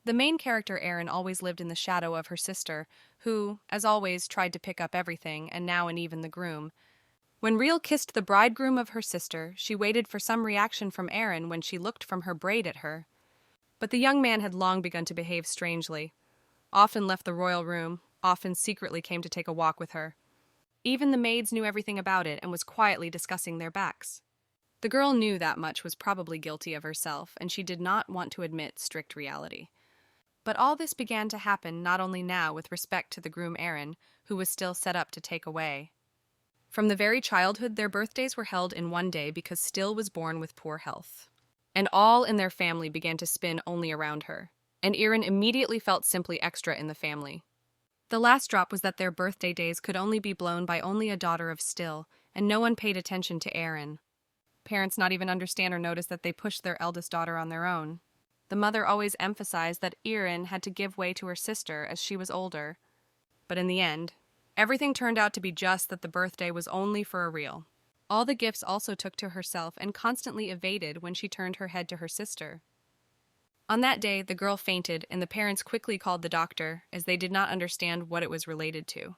The main character, Erin, always lived in the shadow of her sister, who, as always, tried to pick up everything, and now and even the groom. When Reel kissed the bridegroom of her sister, she waited for some reaction from Erin when she looked from her braid at her. But the young man had long begun to behave strangely. Often left the royal room, often secretly came to take a walk with her. Even the maids knew everything about it and was quietly discussing their backs. The girl knew that much was probably guilty of herself, and she did not want to admit strict reality. But all this began to happen not only now with respect to the groom Erin, who was still set up to take away. From the very childhood, their birthdays were held in one day because Still was born with poor health. And all in their family began to spin only around her, and Erin immediately felt simply extra in the family. The last drop was that their birthday days could only be blown by only a daughter of Still, and no one paid attention to Erin. Parents not even understand or notice that they pushed their eldest daughter on their own. The mother always emphasized that Erin had to give way to her sister as she was older. But in the end, everything turned out to be just that the birthday was only for a Reel. All the gifts also took to herself and constantly evaded when she turned her head to her sister. On that day, the girl fainted, and the parents quickly called the doctor, as they did not understand what it was related to.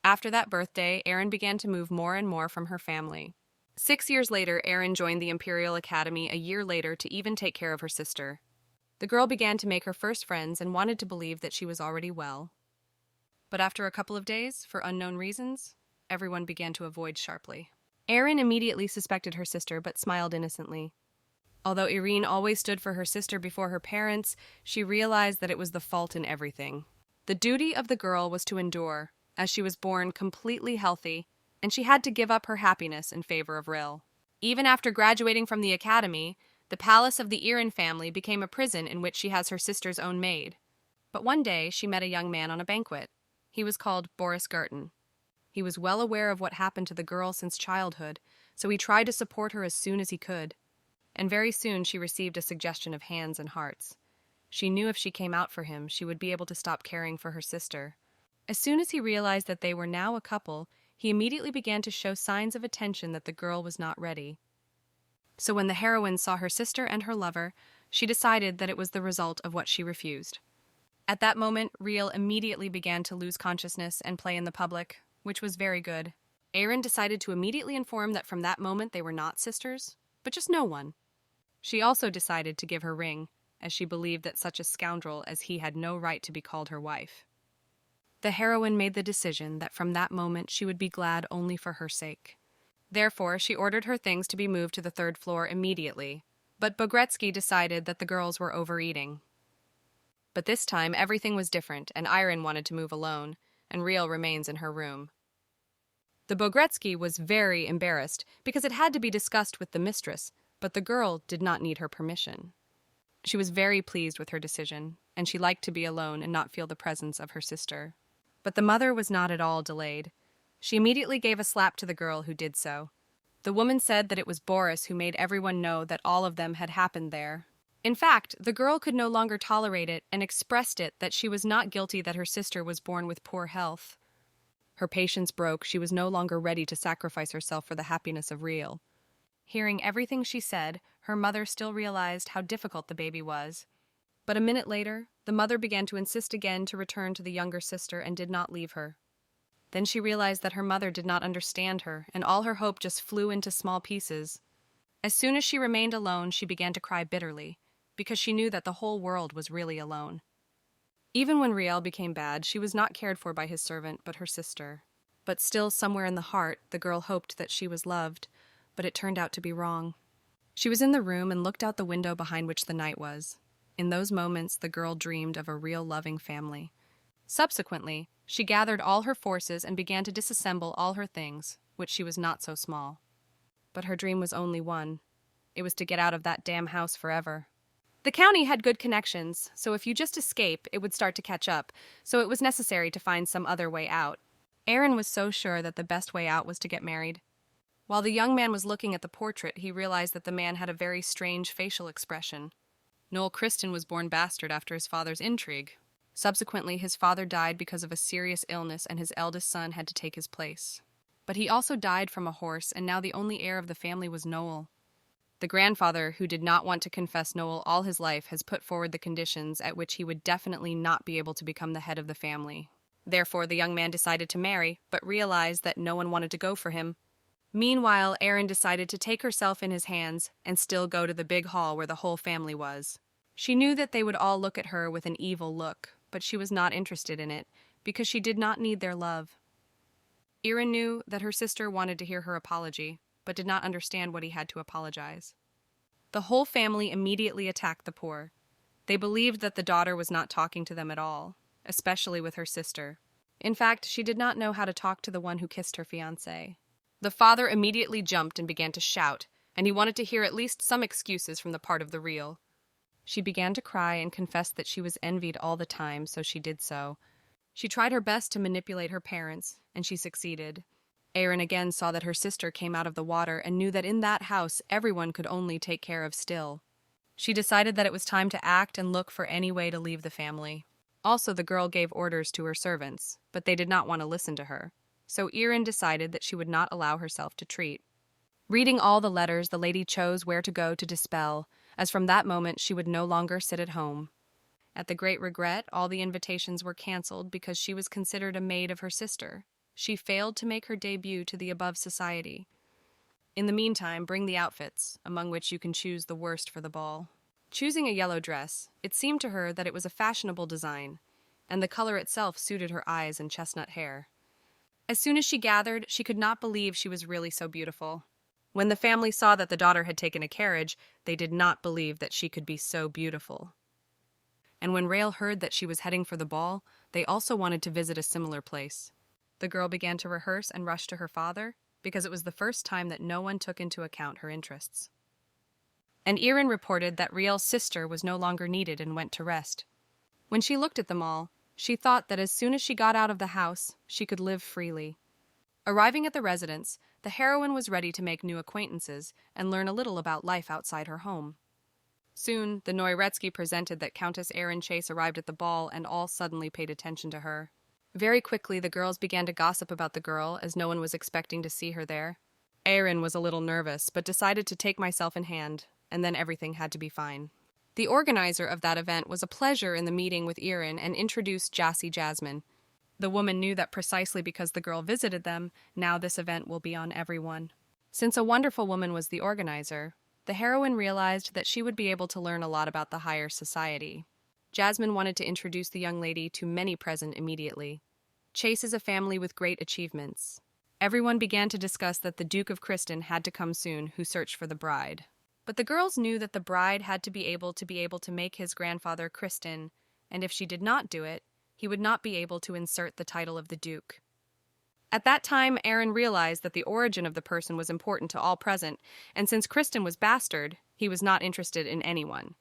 After that birthday, Erin began to move more and more from her family. 6 years later, Erin joined the Imperial Academy a year later to even take care of her sister. The girl began to make her first friends and wanted to believe that she was already well. But after a couple of days, for unknown reasons, everyone began to avoid sharply. Erin immediately suspected her sister but smiled innocently. Although Irene always stood for her sister before her parents, she realized that it was the fault in everything. The duty of the girl was to endure, as she was born completely healthy, and she had to give up her happiness in favor of Ril. Even after graduating from the academy, the palace of the Erin family became a prison in which she has her sister's own maid. But one day, she met a young man on a banquet. He was called Boris Garten. He was well aware of what happened to the girl since childhood, so he tried to support her as soon as he could. And very soon she received a suggestion of hands and hearts. She knew if she came out for him, she would be able to stop caring for her sister. As soon as he realized that they were now a couple, he immediately began to show signs of attention that the girl was not ready. So when the heroine saw her sister and her lover, she decided that it was the result of what she refused. At that moment, Ril immediately began to lose consciousness and play in the public, which was very good. Erin decided to immediately inform that from that moment they were not sisters, but just no one. She also decided to give her ring, as she believed that such a scoundrel as he had no right to be called her wife. The heroine made the decision that from that moment she would be glad only for her sake. Therefore, she ordered her things to be moved to the third floor immediately, but Bogretsky decided that the girls were overeating. But this time, everything was different, and Erin wanted to move alone, and Ril remains in her room. The Bogretsky was very embarrassed because it had to be discussed with the mistress, but the girl did not need her permission. She was very pleased with her decision, and she liked to be alone and not feel the presence of her sister. But the mother was not at all delayed. She immediately gave a slap to the girl who did so. The woman said that it was Boris who made everyone know that all of them had happened there. In fact, the girl could no longer tolerate it and expressed it that she was not guilty that her sister was born with poor health. Her patience broke. She was no longer ready to sacrifice herself for the happiness of Ril. Hearing everything she said, her mother still realized how difficult the baby was. But a minute later, the mother began to insist again to return to the younger sister and did not leave her. Then she realized that her mother did not understand her, and all her hope just flew into small pieces. As soon as she remained alone, she began to cry bitterly, because she knew that the whole world was really alone. Even when Riel became bad, she was not cared for by his servant, but her sister. But still, somewhere in the heart, the girl hoped that she was loved, but it turned out to be wrong. She was in the room and looked out the window behind which the night was. In those moments, the girl dreamed of a real loving family. Subsequently, she gathered all her forces and began to disassemble all her things, which she was not so small. But her dream was only one. It was to get out of that damn house forever. The county had good connections, so if you just escape, it would start to catch up, so it was necessary to find some other way out. Erin was so sure that the best way out was to get married. While the young man was looking at the portrait, he realized that the man had a very strange facial expression. Noel Kristen was born bastard after his father's intrigue. Subsequently, his father died because of a serious illness and his eldest son had to take his place. But he also died from a horse, and now the only heir of the family was Noel. The grandfather, who did not want to confess Noel all his life, has put forward the conditions at which he would definitely not be able to become the head of the family. Therefore, the young man decided to marry, but realized that no one wanted to go for him. Meanwhile, Erin decided to take herself in his hands and still go to the big hall where the whole family was. She knew that they would all look at her with an evil look, but she was not interested in it, because she did not need their love. Erin knew that her sister wanted to hear her apology, but did not understand what he had to apologize. The whole family immediately attacked the poor. They believed that the daughter was not talking to them at all, especially with her sister. In fact, she did not know how to talk to the one who kissed her fiancé. The father immediately jumped and began to shout, and he wanted to hear at least some excuses from the part of the real. She began to cry and confessed that she was envied all the time, so she did so. She tried her best to manipulate her parents, and she succeeded. Erin again saw that her sister came out of the water and knew that in that house everyone could only take care of Still. She decided that it was time to act and look for any way to leave the family. Also, the girl gave orders to her servants, but they did not want to listen to her. So Erin decided that she would not allow herself to treat. Reading all the letters, the lady chose where to go to dispel, as from that moment she would no longer sit at home. At the great regret, all the invitations were cancelled because she was considered a maid of her sister. She failed to make her debut to the above society. In the meantime, bring the outfits, among which you can choose the worst for the ball. Choosing a yellow dress, it seemed to her that it was a fashionable design, and the color itself suited her eyes and chestnut hair. As soon as she gathered, she could not believe she was really so beautiful. When the family saw that the daughter had taken a carriage, they did not believe that she could be so beautiful. And when Rael heard that she was heading for the ball, they also wanted to visit a similar place. The girl began to rehearse and rush to her father, because it was the first time that no one took into account her interests. And Erin reported that Rael's sister was no longer needed and went to rest. When she looked at them all, she thought that as soon as she got out of the house, she could live freely. Arriving at the residence, the heroine was ready to make new acquaintances and learn a little about life outside her home. Soon, the Noiretsky presented that Countess Erin Chase arrived at the ball, and all suddenly paid attention to her. Very quickly, the girls began to gossip about the girl, as no one was expecting to see her there. Erin was a little nervous, but decided to take myself in hand, and then everything had to be fine. The organizer of that event was a pleasure in the meeting with Erin and introduced Jassy Jasmine. The woman knew that precisely because the girl visited them, now this event will be on everyone. Since a wonderful woman was the organizer, the heroine realized that she would be able to learn a lot about the higher society. Jasmine wanted to introduce the young lady to many present immediately. Chase is a family with great achievements. Everyone began to discuss that the Duke of Criston had to come soon, who searched for the bride. But the girls knew that the bride had to be able to make his grandfather Criston, and if she did not do it, he would not be able to insert the title of the Duke. At that time, Erin realized that the origin of the person was important to all present, and since Criston was bastard, he was not interested in anyone.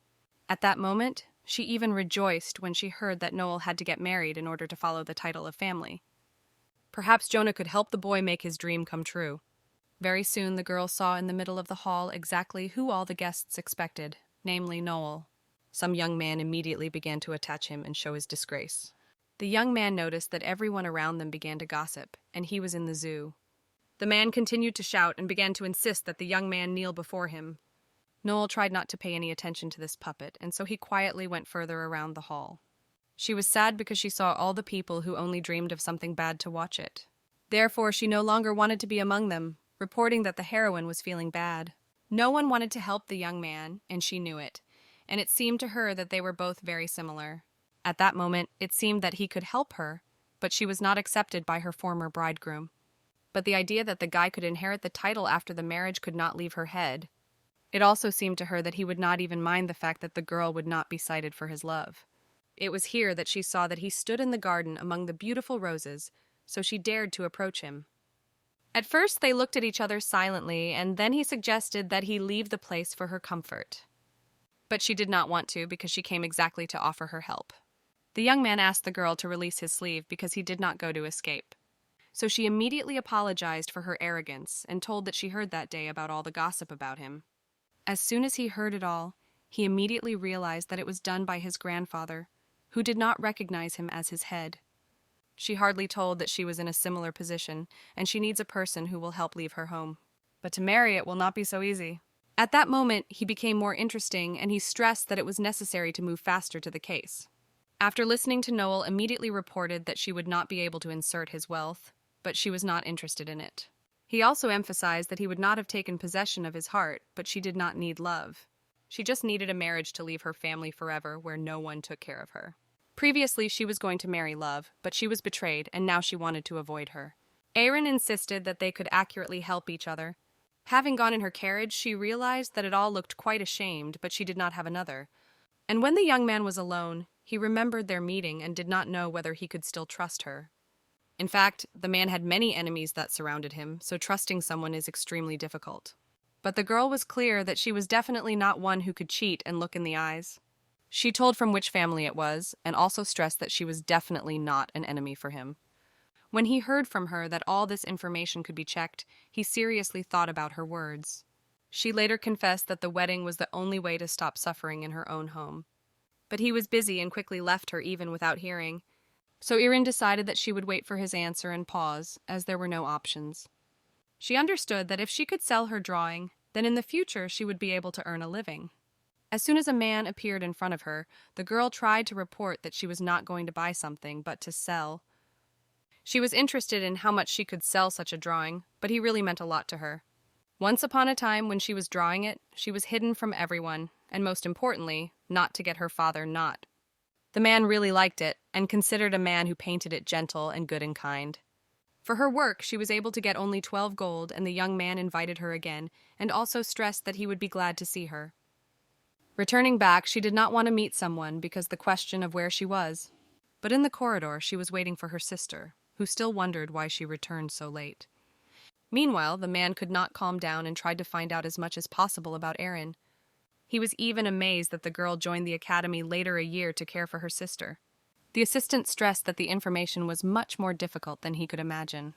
At that moment, she even rejoiced when she heard that Noel had to get married in order to follow the title of family. Perhaps Jonah could help the boy make his dream come true. Very soon the girl saw in the middle of the hall exactly who all the guests expected, namely Noel. Some young man immediately began to attach him and show his disgrace. The young man noticed that everyone around them began to gossip, and he was in the zoo. The man continued to shout and began to insist that the young man kneel before him. Noel tried not to pay any attention to this puppet, and so he quietly went further around the hall. She was sad because she saw all the people who only dreamed of something bad to watch it. Therefore, she no longer wanted to be among them, reporting that the heroine was feeling bad. No one wanted to help the young man, and she knew it, and it seemed to her that they were both very similar. At that moment, it seemed that he could help her, but she was not accepted by her former bridegroom. But the idea that the guy could inherit the title after the marriage could not leave her head. It also seemed to her that he would not even mind the fact that the girl would not be cited for his love. It was here that she saw that he stood in the garden among the beautiful roses, so she dared to approach him. At first they looked at each other silently, and then he suggested that he leave the place for her comfort. But she did not want to because she came exactly to offer her help. The young man asked the girl to release his sleeve because he did not go to escape. So she immediately apologized for her arrogance and told that she heard that day about all the gossip about him. As soon as he heard it all, he immediately realized that it was done by his grandfather, who did not recognize him as his head. She hardly told that she was in a similar position, and she needs a person who will help leave her home. But to marry it will not be so easy. At that moment, he became more interesting and he stressed that it was necessary to move faster to the case. After listening to Noel immediately reported that she would not be able to insert his wealth, but she was not interested in it. He also emphasized that he would not have taken possession of his heart, but she did not need love. She just needed a marriage to leave her family forever where no one took care of her. Previously, she was going to marry Love, but she was betrayed and now she wanted to avoid her. Aaron insisted that they could accurately help each other. Having gone in her carriage, she realized that it all looked quite ashamed, but she did not have another. And when the young man was alone, he remembered their meeting and did not know whether he could still trust her. In fact, the man had many enemies that surrounded him, so trusting someone is extremely difficult. But the girl was clear that she was definitely not one who could cheat and look in the eyes. She told from which family it was, and also stressed that she was definitely not an enemy for him. When he heard from her that all this information could be checked, he seriously thought about her words. She later confessed that the wedding was the only way to stop suffering in her own home. But he was busy and quickly left her even without hearing. So Erin decided that she would wait for his answer and pause, as there were no options. She understood that if she could sell her drawing, then in the future she would be able to earn a living. As soon as a man appeared in front of her, the girl tried to report that she was not going to buy something, but to sell. She was interested in how much she could sell such a drawing, but he really meant a lot to her. Once upon a time, when she was drawing it, she was hidden from everyone, and most importantly, not to get her father not. The man really liked it, and considered a man who painted it gentle and good and kind. For her work, she was able to get only 12 gold, and the young man invited her again, and also stressed that he would be glad to see her. Returning back, she did not want to meet someone because the question of where she was. But in the corridor, she was waiting for her sister, who still wondered why she returned so late. Meanwhile, the man could not calm down and tried to find out as much as possible about Aaron. He was even amazed that the girl joined the academy later a year to care for her sister. The assistant stressed that the information was much more difficult than he could imagine.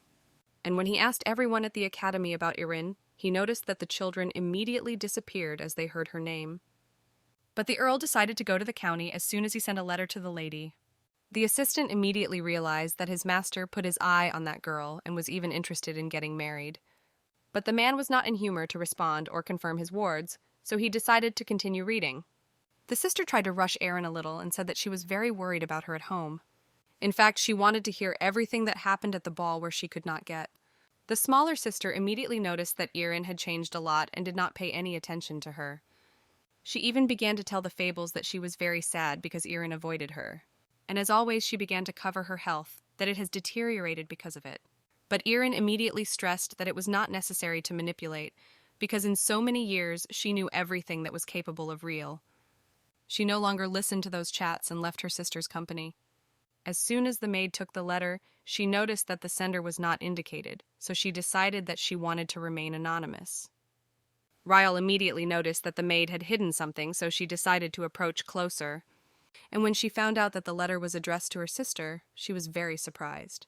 And when he asked everyone at the academy about Erin, he noticed that the children immediately disappeared as they heard her name. But the Earl decided to go to the county as soon as he sent a letter to the lady. The assistant immediately realized that his master put his eye on that girl and was even interested in getting married. But the man was not in humor to respond or confirm his wards, so he decided to continue reading. The sister tried to rush Aaron a little and said that she was very worried about her at home. In fact, she wanted to hear everything that happened at the ball where she could not get. The smaller sister immediately noticed that Erin had changed a lot and did not pay any attention to her. She even began to tell the fables that she was very sad because Erin avoided her. And as always, she began to cover her health, that it has deteriorated because of it. But Erin immediately stressed that it was not necessary to manipulate, because in so many years she knew everything that was capable of real. She no longer listened to those chats and left her sister's company. As soon as the maid took the letter, she noticed that the sender was not indicated, so she decided that she wanted to remain anonymous. Ryle immediately noticed that the maid had hidden something, so she decided to approach closer. And when she found out that the letter was addressed to her sister, she was very surprised.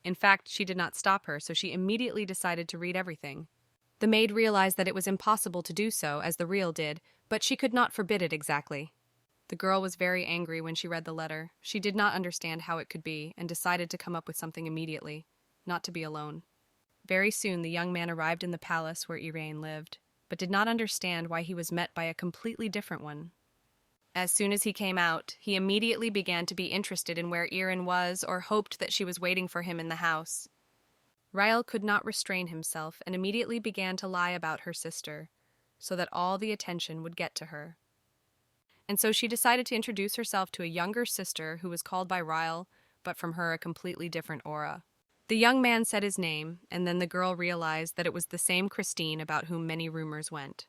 In fact, she did not stop her, so she immediately decided to read everything. The maid realized that it was impossible to do so, as the Real did, but she could not forbid it exactly. The girl was very angry when she read the letter. She did not understand how it could be, and decided to come up with something immediately, not to be alone. Very soon the young man arrived in the palace where Iraine lived, but did not understand why he was met by a completely different one. As soon as he came out, he immediately began to be interested in where Erin was or hoped that she was waiting for him in the house. Ryle could not restrain himself and immediately began to lie about her sister, so that all the attention would get to her. And so she decided to introduce herself to a younger sister who was called by Ryle, but from her a completely different aura. The young man said his name, and then the girl realized that it was the same Christine about whom many rumors went.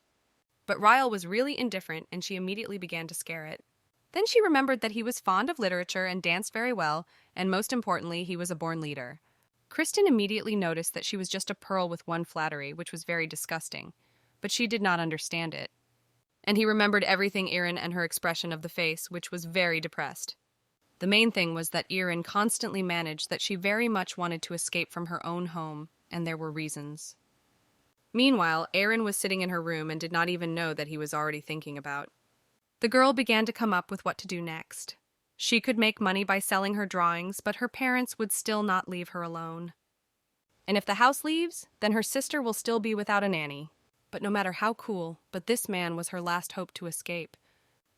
But Ryle was really indifferent, and she immediately began to scare it. Then she remembered that he was fond of literature and danced very well, and most importantly, he was a born leader. Kristen immediately noticed that she was just a pearl with one flattery, which was very disgusting, but she did not understand it. And he remembered everything Erin and her expression of the face, which was very depressed. The main thing was that Erin constantly managed that she very much wanted to escape from her own home, and there were reasons. Meanwhile, Erin was sitting in her room and did not even know that he was already thinking about. The girl began to come up with what to do next. She could make money by selling her drawings, but her parents would still not leave her alone. And if the house leaves, then her sister will still be without a nanny. But no matter how cool, but this man was her last hope to escape.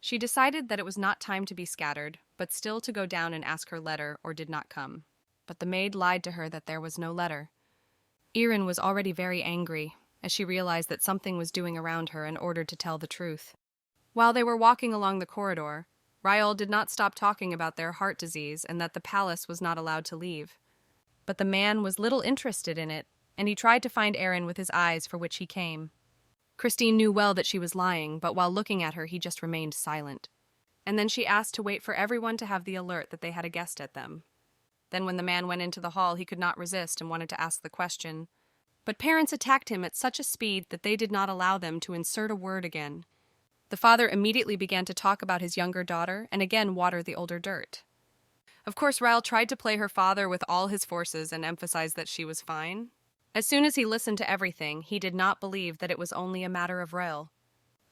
She decided that it was not time to be scattered, but still to go down and ask her letter, or did not come. But the maid lied to her that there was no letter. Erin was already very angry, as she realized that something was doing around her and ordered to tell the truth. While they were walking along the corridor, Raoul did not stop talking about their heart disease and that the palace was not allowed to leave. But the man was little interested in it, and he tried to find Erin with his eyes for which he came. Christine knew well that she was lying, but while looking at her, he just remained silent. And then she asked to wait for everyone to have the alert that they had a guest at them. Then when the man went into the hall, he could not resist and wanted to ask the question. But parents attacked him at such a speed that they did not allow them to insert a word again. The father immediately began to talk about his younger daughter and again water the older dirt. Of course, Raoul tried to play her father with all his forces and emphasize that she was fine. As soon as he listened to everything, he did not believe that it was only a matter of Raoul.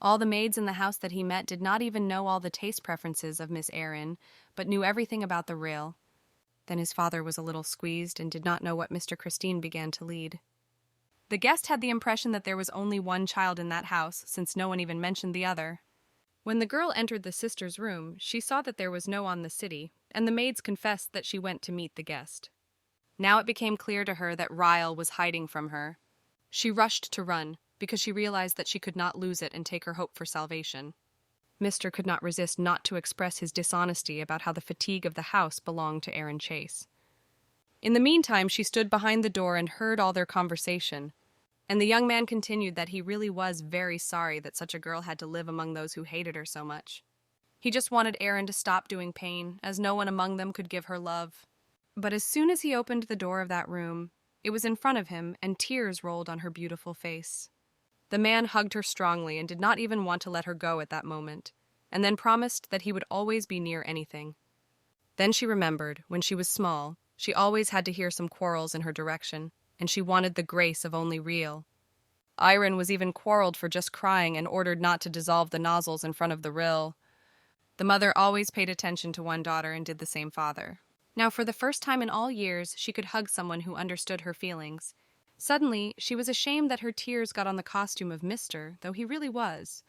All the maids in the house that he met did not even know all the taste preferences of Miss Erin, but knew everything about the Raoul. Then his father was a little squeezed and did not know what Mr. Christine began to lead. The guest had the impression that there was only one child in that house, since no one even mentioned the other. When the girl entered the sister's room, she saw that there was no one in the city, and the maids confessed that she went to meet the guest. Now it became clear to her that Raoul was hiding from her. She rushed to run, because she realized that she could not lose it and take her hope for salvation. Mr. could not resist not to express his dishonesty about how the fatigue of the house belonged to Erin Chase. In the meantime, she stood behind the door and heard all their conversation, and the young man continued that he really was very sorry that such a girl had to live among those who hated her so much. He just wanted Erin to stop doing pain, as no one among them could give her love. But as soon as he opened the door of that room, it was in front of him, and tears rolled on her beautiful face. The man hugged her strongly and did not even want to let her go at that moment, and then promised that he would always be near anything. Then she remembered, when she was small, she always had to hear some quarrels in her direction, and she wanted the grace of only Raoul. Erin was even quarreled for just crying and ordered not to dissolve the nozzles in front of the rill. The mother always paid attention to one daughter and did the same father. Now, for the first time in all years, she could hug someone who understood her feelings. Suddenly, she was ashamed that her tears got on the costume of Mr., though he really was.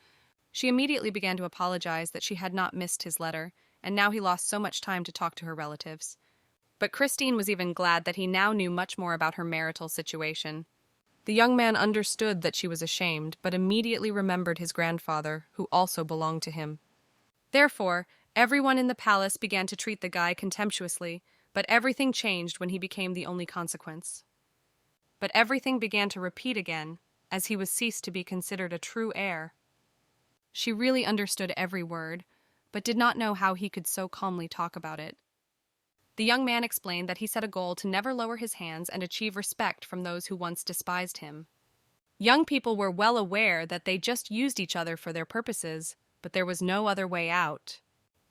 She immediately began to apologize that she had not missed his letter, and now he lost so much time to talk to her relatives. But Christine was even glad that he now knew much more about her marital situation. The young man understood that she was ashamed, but immediately remembered his grandfather, who also belonged to him. Therefore, everyone in the palace began to treat the guy contemptuously, but everything changed when he became the only consequence. But everything began to repeat again, as he was ceased to be considered a true heir. She really understood every word, but did not know how he could so calmly talk about it. The young man explained that he set a goal to never lower his hands and achieve respect from those who once despised him. Young people were well aware that they just used each other for their purposes, but there was no other way out.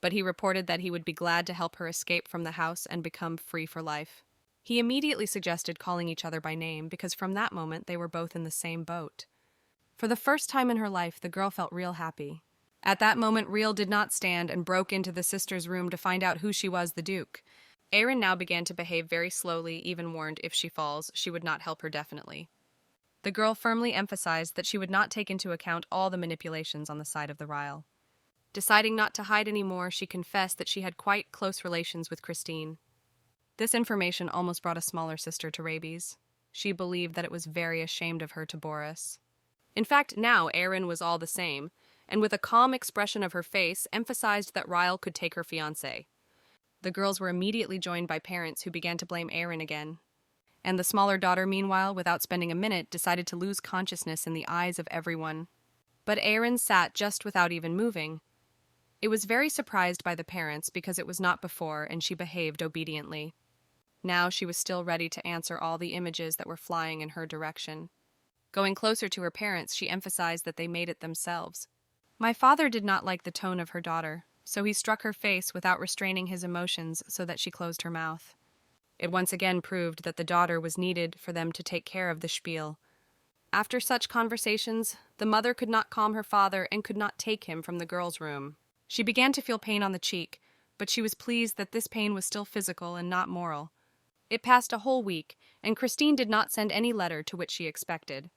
But he reported that he would be glad to help her escape from the house and become free for life. He immediately suggested calling each other by name because from that moment they were both in the same boat. For the first time in her life, the girl felt real happy. At that moment, Raoul did not stand and broke into the sister's room to find out who she was, the Duke. Erin now began to behave very slowly, even warned if she falls, she would not help her definitely. The girl firmly emphasized that she would not take into account all the manipulations on the side of the Raoul. Deciding not to hide anymore, she confessed that she had quite close relations with Christine. This information almost brought a smaller sister to rabies. She believed that it was very ashamed of her to Boris. In fact, now Erin was all the same, and with a calm expression of her face, emphasized that Raoul could take her fiancé. The girls were immediately joined by parents who began to blame Erin again. And the smaller daughter, meanwhile, without spending a minute, decided to lose consciousness in the eyes of everyone. But Erin sat just without even moving. It was very surprised by the parents because it was not before, and she behaved obediently. Now she was still ready to answer all the images that were flying in her direction. Going closer to her parents, she emphasized that they made it themselves. My father did not like the tone of her daughter, so he struck her face without restraining his emotions so that she closed her mouth. It once again proved that the daughter was needed for them to take care of the Spiel. After such conversations, the mother could not calm her father and could not take him from the girl's room. She began to feel pain on the cheek, but she was pleased that this pain was still physical and not moral. It passed a whole week, and Christine did not send any letter to which she expected.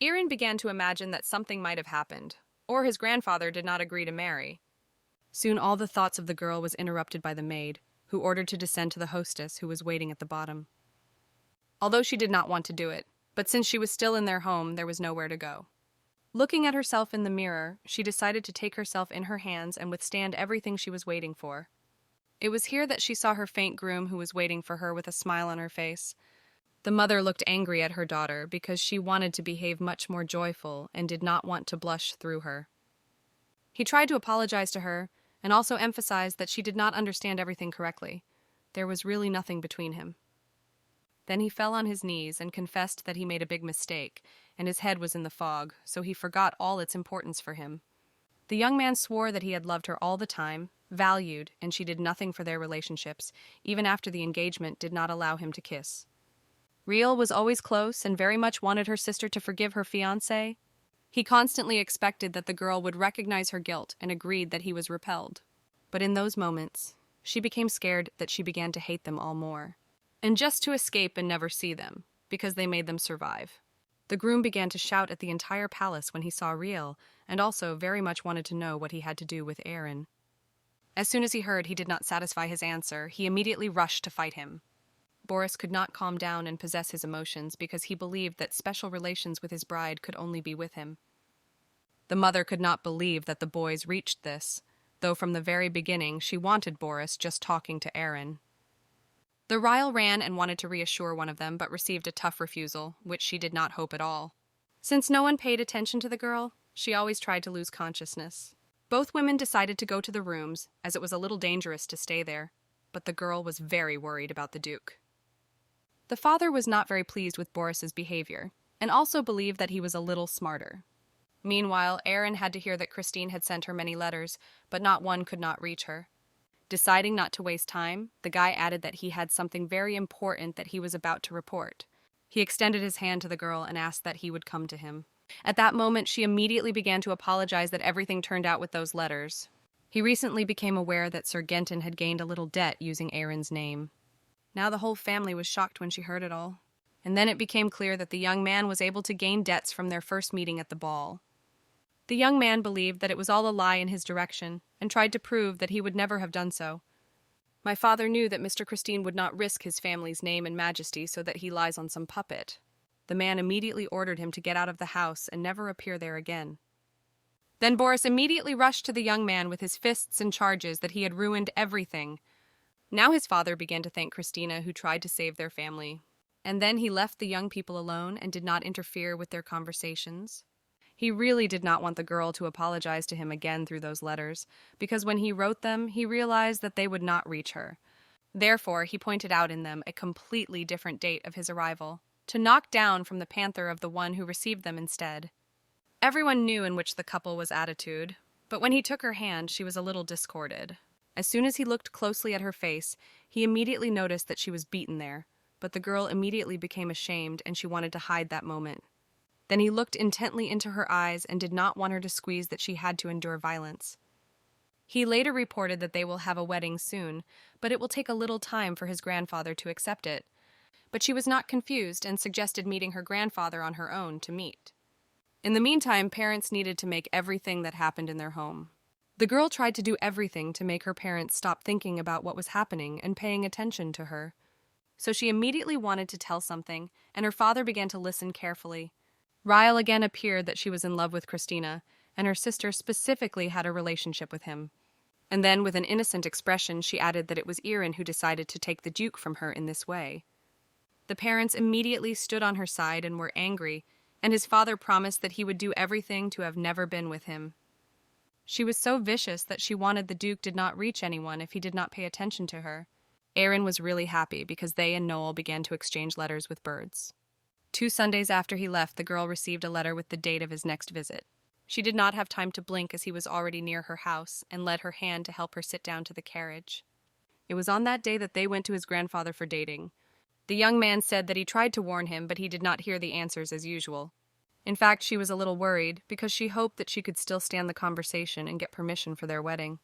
Irin began to imagine that something might have happened, or his grandfather did not agree to marry. Soon all the thoughts of the girl was interrupted by the maid, who ordered to descend to the hostess who was waiting at the bottom. Although she did not want to do it, but since she was still in their home, there was nowhere to go. Looking at herself in the mirror, she decided to take herself in her hands and withstand everything she was waiting for. It was here that she saw her faint groom who was waiting for her with a smile on her face. The mother looked angry at her daughter because she wanted to behave much more joyful and did not want to blush through her. He tried to apologize to her and also emphasized that she did not understand everything correctly. There was really nothing between him. Then he fell on his knees and confessed that he made a big mistake, and his head was in the fog, so he forgot all its importance for him. The young man swore that he had loved her all the time, valued, and she did nothing for their relationships, even after the engagement did not allow him to kiss. Riel was always close and very much wanted her sister to forgive her fiancé. He constantly expected that the girl would recognize her guilt and agreed that he was repelled. But in those moments, she became scared that she began to hate them all more. And just to escape and never see them, because they made them survive. The groom began to shout at the entire palace when he saw Riel, and also very much wanted to know what he had to do with Aaron. As soon as he heard he did not satisfy his answer, he immediately rushed to fight him. Boris could not calm down and possess his emotions because he believed that special relations with his bride could only be with him. The mother could not believe that the boys reached this, though from the very beginning she wanted Boris just talking to Aaron. The Riel ran and wanted to reassure one of them, but received a tough refusal, which she did not hope at all. Since no one paid attention to the girl, she always tried to lose consciousness. Both women decided to go to the rooms, as it was a little dangerous to stay there, but the girl was very worried about the Duke. The father was not very pleased with Boris's behavior, and also believed that he was a little smarter. Meanwhile, Aaron had to hear that Christine had sent her many letters, but not one could not reach her. Deciding not to waste time, the guy added that he had something very important that he was about to report. He extended his hand to the girl and asked that he would come to him. At that moment, she immediately began to apologize that everything turned out with those letters. He recently became aware that Sir Genton had gained a little debt using Aaron's name. Now the whole family was shocked when she heard it all. And then it became clear that the young man was able to gain debts from their first meeting at the ball. The young man believed that it was all a lie in his direction, and tried to prove that he would never have done so. My father knew that Mr. Christine would not risk his family's name and majesty so that he lies on some puppet. The man immediately ordered him to get out of the house and never appear there again. Then Boris immediately rushed to the young man with his fists and charges that he had ruined everything. Now his father began to thank Christina, who tried to save their family. And then he left the young people alone and did not interfere with their conversations. He really did not want the girl to apologize to him again through those letters, because when he wrote them, he realized that they would not reach her. Therefore, he pointed out in them a completely different date of his arrival, to knock down from the panther of the one who received them instead. Everyone knew in which the couple was attitude, but when he took her hand, she was a little discorded. As soon as he looked closely at her face, he immediately noticed that she was beaten there, but the girl immediately became ashamed and she wanted to hide that moment. Then he looked intently into her eyes and did not want her to squeeze that she had to endure violence. He later reported that they will have a wedding soon, but it will take a little time for his grandfather to accept it. But she was not confused and suggested meeting her grandfather on her own to meet. In the meantime, parents needed to make everything that happened in their home. The girl tried to do everything to make her parents stop thinking about what was happening and paying attention to her. So she immediately wanted to tell something, and her father began to listen carefully. Riel again appeared that she was in love with Christina, and her sister specifically had a relationship with him. And then, with an innocent expression, she added that it was Irin who decided to take the Duke from her in this way. The parents immediately stood on her side and were angry, and his father promised that he would do everything to have never been with him. She was so vicious that she wanted the Duke did not reach anyone if he did not pay attention to her. Aaron was really happy because they and Noel began to exchange letters with birds. 2 Sundays after he left, the girl received a letter with the date of his next visit. She did not have time to blink as he was already near her house and led her hand to help her sit down to the carriage. It was on that day that they went to his grandfather for dating. The young man said that he tried to warn him, but he did not hear the answers as usual. In fact, she was a little worried because she hoped that she could still stand the conversation and get permission for their wedding.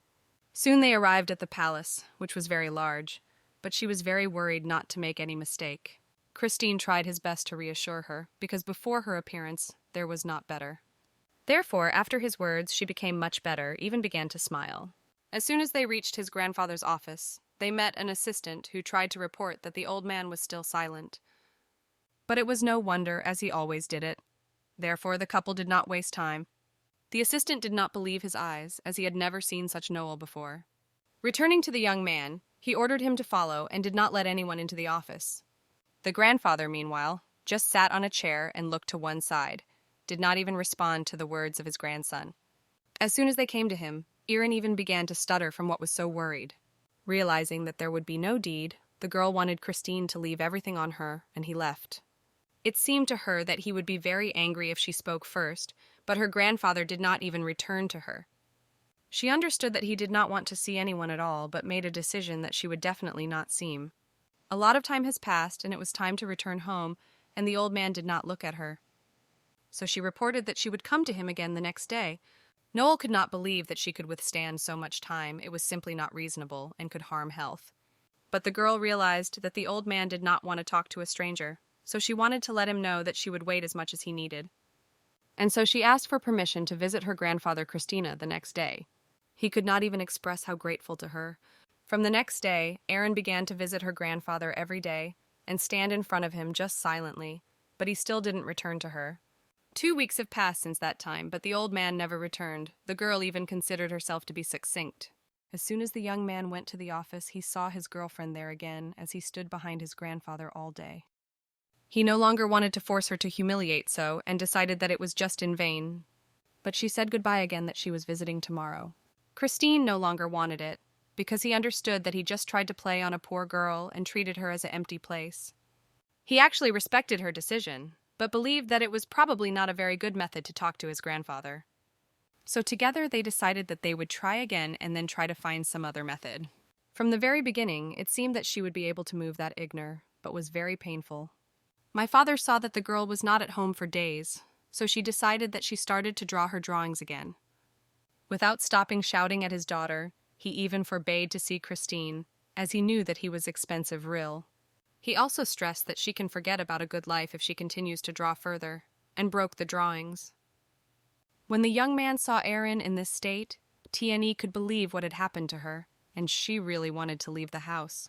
Soon they arrived at the palace, which was very large, but she was very worried not to make any mistake. Christine tried his best to reassure her, because before her appearance, there was not better. Therefore, after his words, she became much better, even began to smile. As soon as they reached his grandfather's office, they met an assistant who tried to report that the old man was still silent. But it was no wonder, as he always did it. Therefore, the couple did not waste time. The assistant did not believe his eyes, as he had never seen such Noel before. Returning to the young man, he ordered him to follow and did not let anyone into the office. The grandfather, meanwhile, just sat on a chair and looked to one side, did not even respond to the words of his grandson. As soon as they came to him, Erin even began to stutter from what was so worried. Realizing that there would be no deed, the girl wanted Christine to leave everything on her, and he left. It seemed to her that he would be very angry if she spoke first, but her grandfather did not even return to her. She understood that he did not want to see anyone at all, but made a decision that she would definitely not seem. A lot of time has passed, and it was time to return home, and the old man did not look at her. So she reported that she would come to him again the next day. Noel could not believe that she could withstand so much time. It was simply not reasonable and could harm health. But the girl realized that the old man did not want to talk to a stranger, so she wanted to let him know that she would wait as much as he needed. And so she asked for permission to visit her grandfather Christina the next day. He could not even express how grateful to her. From the next day, Erin began to visit her grandfather every day and stand in front of him just silently, but he still didn't return to her. 2 weeks have passed since that time, but the old man never returned. The girl even considered herself to be succinct. As soon as the young man went to the office, he saw his girlfriend there again as he stood behind his grandfather all day. He no longer wanted to force her to humiliate so, and decided that it was just in vain. But she said goodbye again, that she was visiting tomorrow. Christine no longer wanted it, because he understood that he just tried to play on a poor girl and treated her as an empty place. He actually respected her decision, but believed that it was probably not a very good method to talk to his grandfather. So together they decided that they would try again and then try to find some other method. From the very beginning, it seemed that she would be able to move that Ignor, but was very painful. My father saw that the girl was not at home for days, so she decided that she started to draw her drawings again. Without stopping shouting at his daughter, he even forbade to see Christine, as he knew that he was expensive real. He also stressed that she can forget about a good life if she continues to draw further, and broke the drawings. When the young man saw Erin in this state, Tianyi could believe what had happened to her, and she really wanted to leave the house.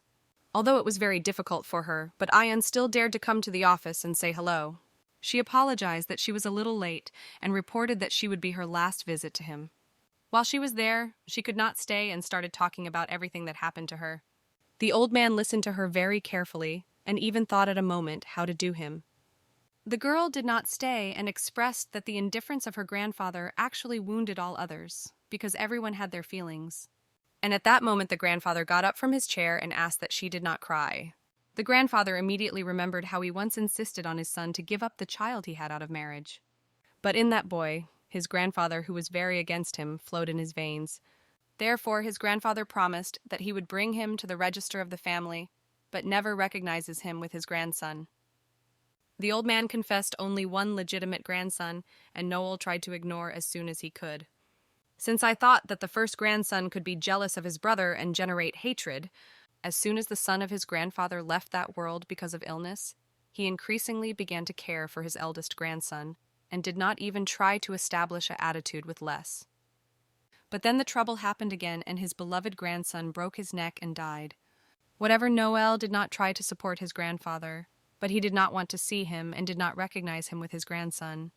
Although it was very difficult for her, but Ayan still dared to come to the office and say hello. She apologized that she was a little late and reported that she would be her last visit to him. While she was there, she could not stay and started talking about everything that happened to her. The old man listened to her very carefully and even thought at a moment how to do him. The girl did not stay and expressed that the indifference of her grandfather actually wounded all others, because everyone had their feelings. And at that moment the grandfather got up from his chair and asked that she did not cry. The grandfather immediately remembered how he once insisted on his son to give up the child he had out of marriage. But in that boy, his grandfather, who was very against him, flowed in his veins. Therefore his grandfather promised that he would bring him to the register of the family, but never recognizes him with his grandson. The old man confessed only one legitimate grandson, and Noel tried to ignore as soon as he could. Since I thought that the first grandson could be jealous of his brother and generate hatred, as soon as the son of his grandfather left that world because of illness, he increasingly began to care for his eldest grandson, and did not even try to establish an attitude with Les. But then the trouble happened again, and his beloved grandson broke his neck and died. Whatever, Noel did not try to support his grandfather, but he did not want to see him and did not recognize him with his grandson.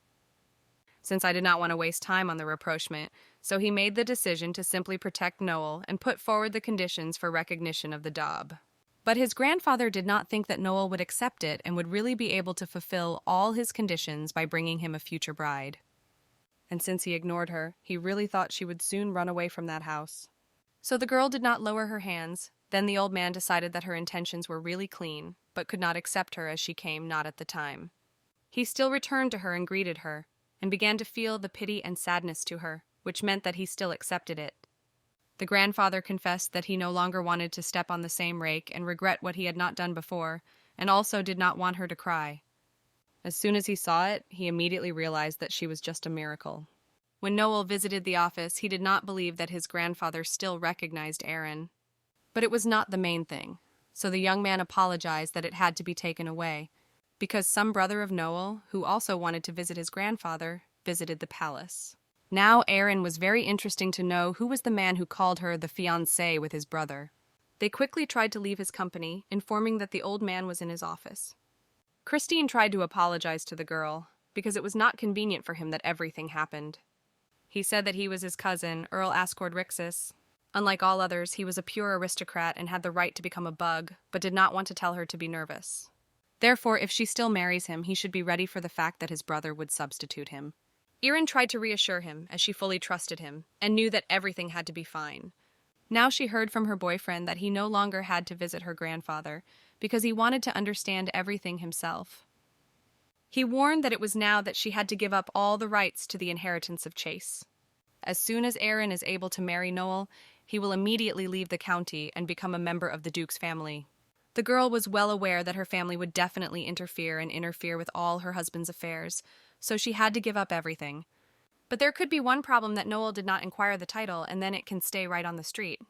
Since I did not want to waste time on the rapprochement, so he made the decision to simply protect Noel and put forward the conditions for recognition of the Daub. But his grandfather did not think that Noel would accept it and would really be able to fulfill all his conditions by bringing him a future bride. And since he ignored her, he really thought she would soon run away from that house. So the girl did not lower her hands. Then the old man decided that her intentions were really clean, but could not accept her as she came, not at the time. He still returned to her and greeted her, and began to feel the pity and sadness to her, which meant that he still accepted it. The grandfather confessed that he no longer wanted to step on the same rake and regret what he had not done before, and also did not want her to cry. As soon as he saw it, he immediately realized that she was just a miracle. When Noel visited the office, he did not believe that his grandfather still recognized Erin. But it was not the main thing, so the young man apologized that it had to be taken away, because some brother of Noel, who also wanted to visit his grandfather, visited the palace. Now Aaron was very interesting to know who was the man who called her the fiancée with his brother. They quickly tried to leave his company, informing that the old man was in his office. Christine tried to apologize to the girl, because it was not convenient for him that everything happened. He said that he was his cousin, Earl Ascord Rixus. Unlike all others, he was a pure aristocrat and had the right to become a bug, but did not want to tell her to be nervous. Therefore, if she still marries him, he should be ready for the fact that his brother would substitute him. Erin tried to reassure him, as she fully trusted him, and knew that everything had to be fine. Now she heard from her boyfriend that he no longer had to visit her grandfather, because he wanted to understand everything himself. He warned that it was now that she had to give up all the rights to the inheritance of Chase. As soon as Aaron is able to marry Noel, he will immediately leave the county and become a member of the Duke's family. The girl was well aware that her family would definitely interfere with all her husband's affairs, so she had to give up everything. But there could be one problem, that Noel did not inquire the title, and then it can stay right on the street.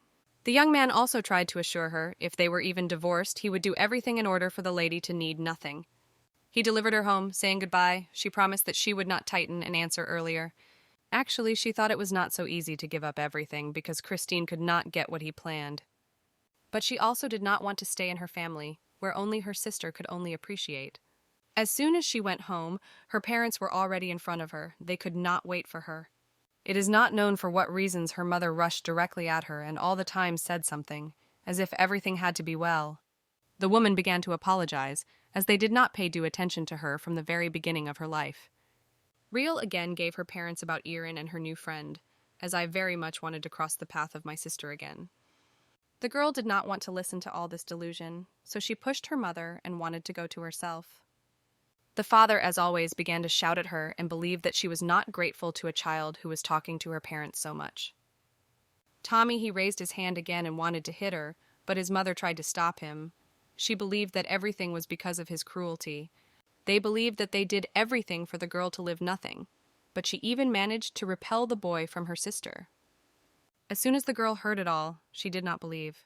The young man also tried to assure her, if they were even divorced, he would do everything in order for the lady to need nothing. He delivered her home, saying goodbye. She promised that she would not tighten and answer earlier. Actually, she thought it was not so easy to give up everything, because Christine could not get what he planned. But she also did not want to stay in her family, where only her sister could only appreciate. As soon as she went home, her parents were already in front of her. They could not wait for her. It is not known for what reasons her mother rushed directly at her and all the time said something, as if everything had to be well. The woman began to apologize, as they did not pay due attention to her from the very beginning of her life. Riel again gave her parents about Erin and her new friend, as I very much wanted to cross the path of my sister again. The girl did not want to listen to all this delusion, so she pushed her mother and wanted to go to herself. The father, as always, began to shout at her and believed that she was not grateful to a child who was talking to her parents so much. Tommy, he raised his hand again and wanted to hit her, but his mother tried to stop him. She believed that everything was because of his cruelty. They believed that they did everything for the girl to live nothing, but she even managed to repel the boy from her sister. As soon as the girl heard it all, she did not believe.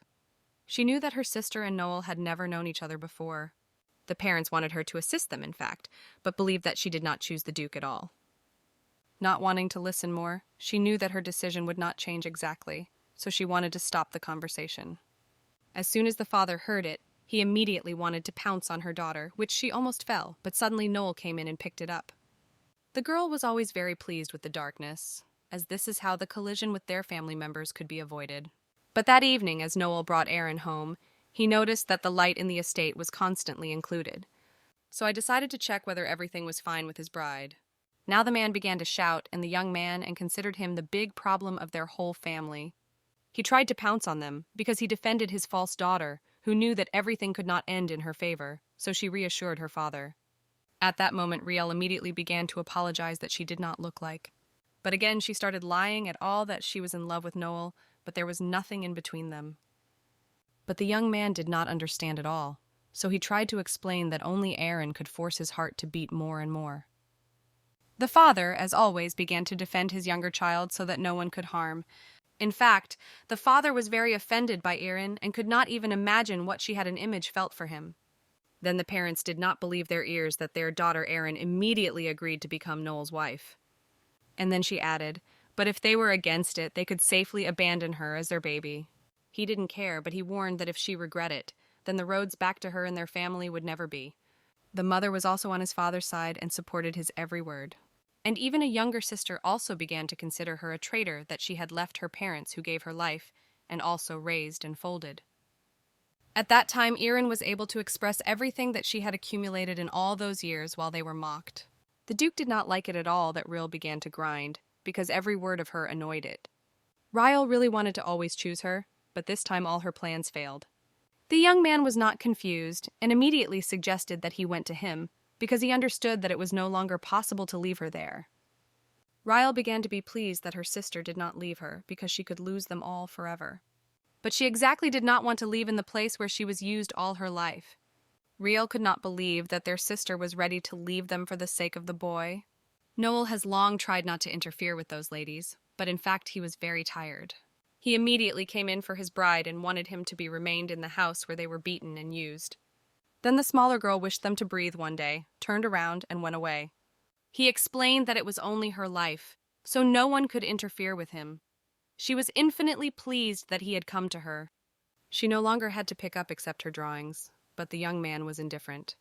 She knew that her sister and Noel had never known each other before. The parents wanted her to assist them, in fact, but believed that she did not choose the Duke at all. Not wanting to listen more, she knew that her decision would not change exactly, so she wanted to stop the conversation. As soon as the father heard it, he immediately wanted to pounce on her daughter, which she almost fell, but suddenly Noel came in and picked it up. The girl was always very pleased with the darkness, as this is how the collision with their family members could be avoided. But that evening, as Noel brought Aaron home, he noticed that the light in the estate was constantly included. So I decided to check whether everything was fine with his bride. Now the man began to shout, and the young man, and considered him the big problem of their whole family. He tried to pounce on them, because he defended his false daughter, who knew that everything could not end in her favor, so she reassured her father. At that moment, Riel immediately began to apologize that she did not look like. But again, she started lying at all that she was in love with Noel, but there was nothing in between them. But the young man did not understand at all, so he tried to explain that only Aaron could force his heart to beat more and more. The father, as always, began to defend his younger child so that no one could harm. In fact, the father was very offended by Aaron and could not even imagine what she had an image felt for him. Then the parents did not believe their ears that their daughter Aaron immediately agreed to become Noel's wife. And then she added, but if they were against it, they could safely abandon her as their baby. He didn't care, but he warned that if she regret it, then the roads back to her and their family would never be. The mother was also on his father's side and supported his every word. And even a younger sister also began to consider her a traitor that she had left her parents who gave her life, and also raised and folded. At that time, Aaron was able to express everything that she had accumulated in all those years while they were mocked. The Duke did not like it at all that Riel began to grind, because every word of her annoyed it. Riel really wanted to always choose her, but this time all her plans failed. The young man was not confused, and immediately suggested that he went to him, because he understood that it was no longer possible to leave her there. Riel began to be pleased that her sister did not leave her, because she could lose them all forever. But she exactly did not want to leave in the place where she was used all her life. Riel could not believe that their sister was ready to leave them for the sake of the boy. Noel has long tried not to interfere with those ladies, but in fact he was very tired. He immediately came in for his bride and wanted him to be remained in the house where they were beaten and used. Then the smaller girl wished them to breathe one day, turned around, and went away. He explained that it was only her life, so no one could interfere with him. She was infinitely pleased that he had come to her. She no longer had to pick up except her drawings, but the young man was indifferent.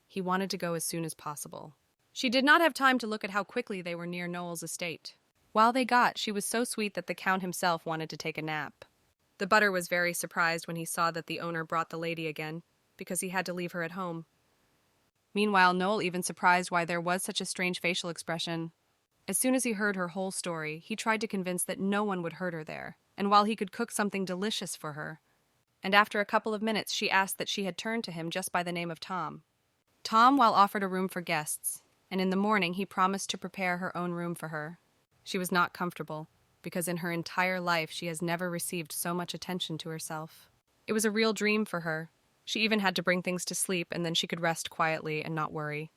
He wanted to go as soon as possible. She did not have time to look at how quickly they were near Noel's estate. While they got, she was so sweet that the Count himself wanted to take a nap. The butter was very surprised when he saw that the owner brought the lady again, because he had to leave her at home. Meanwhile, Noel even surprised why there was such a strange facial expression. As soon as he heard her whole story, he tried to convince that no one would hurt her there, and while he could cook something delicious for her. And after a couple of minutes, she asked that she had turned to him just by the name of Tom. Tom offered a room for guests, and in the morning he promised to prepare her own room for her. She was not comfortable, because in her entire life she has never received so much attention to herself. It was a real dream for her. She even had to bring things to sleep, and then she could rest quietly and not worry.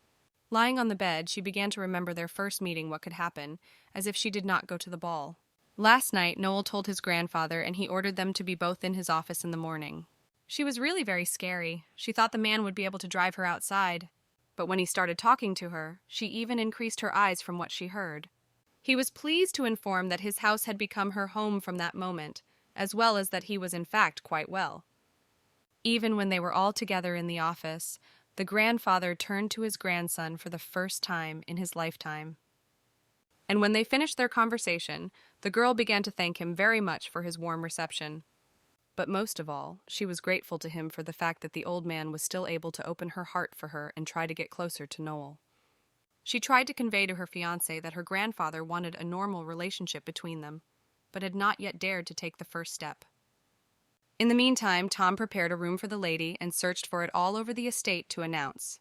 Lying on the bed, she began to remember their first meeting, what could happen, as if she did not go to the ball. Last night, Noel told his grandfather, and he ordered them to be both in his office in the morning. She was really very scary. She thought the man would be able to drive her outside. But when he started talking to her, she even increased her eyes from what she heard. He was pleased to inform that his house had become her home from that moment, as well as that he was in fact quite well. Even when they were all together in the office, the grandfather turned to his grandson for the first time in his lifetime. And when they finished their conversation, the girl began to thank him very much for his warm reception. But most of all, she was grateful to him for the fact that the old man was still able to open her heart for her and try to get closer to Noel. She tried to convey to her fiancé that her grandfather wanted a normal relationship between them, but had not yet dared to take the first step. In the meantime, Tom prepared a room for the lady and searched for it all over the estate to announce.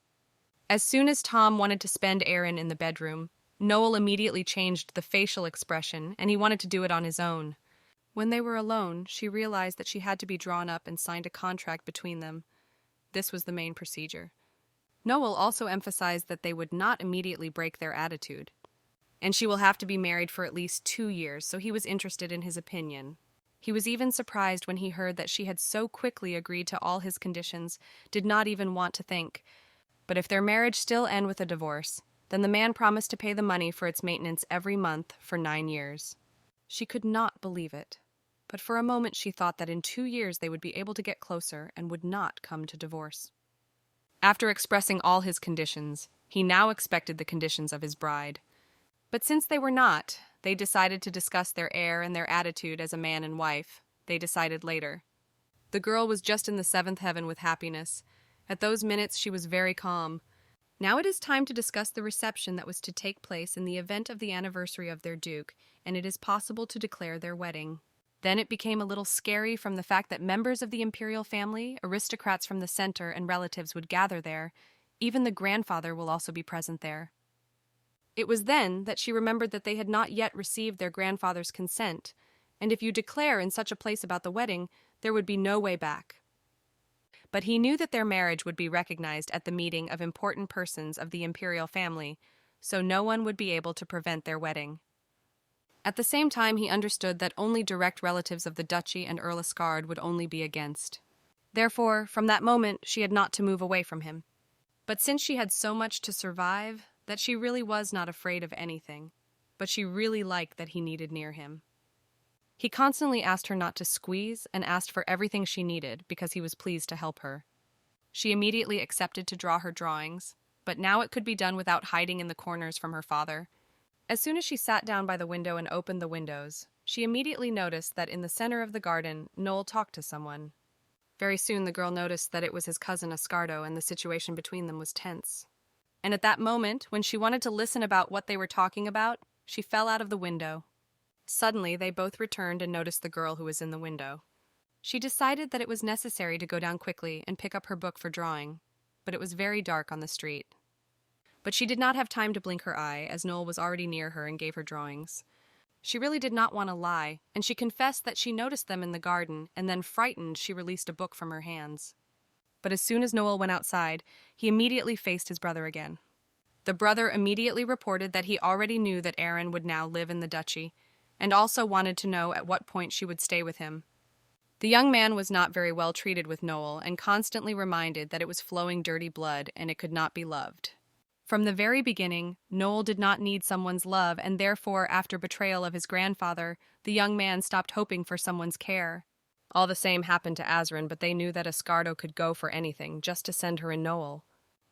As soon as Tom wanted to spend Aaron in the bedroom, Noel immediately changed the facial expression, and he wanted to do it on his own. When they were alone, she realized that she had to be drawn up and signed a contract between them. This was the main procedure. Noel also emphasized that they would not immediately break their attitude. And she will have to be married for at least 2 years, so he was interested in his opinion. He was even surprised when he heard that she had so quickly agreed to all his conditions, did not even want to think. But if their marriage still ended with a divorce, then the man promised to pay the money for its maintenance every month for 9 years. She could not believe it, but for a moment she thought that in 2 years they would be able to get closer and would not come to divorce. After expressing all his conditions, he now expected the conditions of his bride. But since they were not, they decided to discuss their air and their attitude as a man and wife. They decided later. The girl was just in the 7th heaven with happiness. At those minutes she was very calm. Now it is time to discuss the reception that was to take place in the event of the anniversary of their duke, and it is possible to declare their wedding. Then it became a little scary from the fact that members of the imperial family, aristocrats from the center, and relatives would gather there. Even the grandfather will also be present there. It was then that she remembered that they had not yet received their grandfather's consent, and if you declare in such a place about the wedding, there would be no way back. But he knew that their marriage would be recognized at the meeting of important persons of the imperial family, so no one would be able to prevent their wedding. At the same time, he understood that only direct relatives of the duchy and Earl Asgard would only be against. Therefore, from that moment, she had not to move away from him. But since she had so much to survive, that she really was not afraid of anything, but she really liked that he needed near him. He constantly asked her not to squeeze and asked for everything she needed because he was pleased to help her. She immediately accepted to draw her drawings, but now it could be done without hiding in the corners from her father. As soon as she sat down by the window and opened the windows, she immediately noticed that in the center of the garden, Noel talked to someone. Very soon the girl noticed that it was his cousin Ascardo, and the situation between them was tense. And at that moment, when she wanted to listen about what they were talking about, she fell out of the window. Suddenly, they both returned and noticed the girl who was in the window. She decided that it was necessary to go down quickly and pick up her book for drawing, but it was very dark on the street. But she did not have time to blink her eye, as Noel was already near her and gave her drawings. She really did not want to lie, and she confessed that she noticed them in the garden, and then frightened, she released a book from her hands. But as soon as Noel went outside, he immediately faced his brother again. The brother immediately reported that he already knew that Aaron would now live in the duchy, and also wanted to know at what point she would stay with him. The young man was not very well treated with Noel and constantly reminded that it was flowing dirty blood and it could not be loved. From the very beginning, Noel did not need someone's love, and therefore, after betrayal of his grandfather, the young man stopped hoping for someone's care. All the same happened to Azrin, but they knew that Escardo could go for anything just to send her a Noel.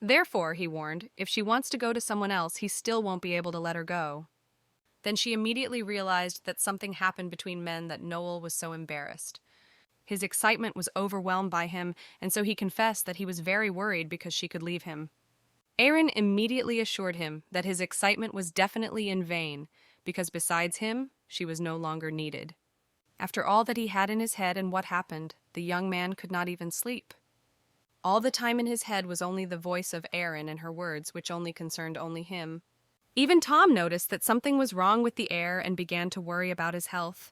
Therefore, he warned, if she wants to go to someone else, he still won't be able to let her go. Then she immediately realized that something happened between men that Noel was so embarrassed. His excitement was overwhelmed by him, and so he confessed that he was very worried because she could leave him. Aaron immediately assured him that his excitement was definitely in vain, because besides him, she was no longer needed. After all that he had in his head and what happened, the young man could not even sleep. All the time in his head was only the voice of Aaron and her words, which only concerned only him. Even Tom noticed that something was wrong with the heir and began to worry about his health,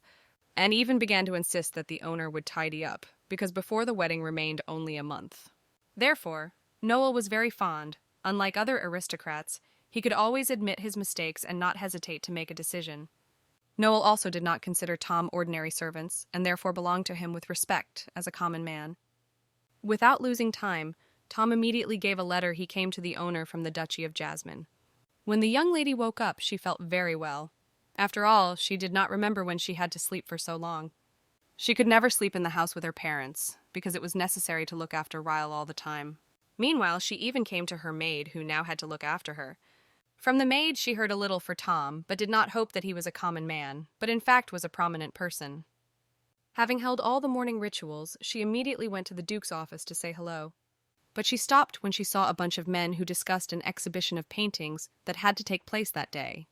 and even began to insist that the owner would tidy up, because before the wedding remained only a month. Therefore, Noel was very fond. Unlike other aristocrats, he could always admit his mistakes and not hesitate to make a decision. Noel also did not consider Tom ordinary servants, and therefore belonged to him with respect, as a common man. Without losing time, Tom immediately gave a letter he came to the owner from the Duchy of Jasmine. When the young lady woke up, she felt very well. After all, she did not remember when she had to sleep for so long. She could never sleep in the house with her parents, because it was necessary to look after Ryle all the time. Meanwhile, she even came to her maid, who now had to look after her. From the maid, she heard a little for Tom, but did not hope that he was a common man, but in fact was a prominent person. Having held all the morning rituals, she immediately went to the Duke's office to say hello. But she stopped when she saw a bunch of men who discussed an exhibition of paintings that had to take place that day.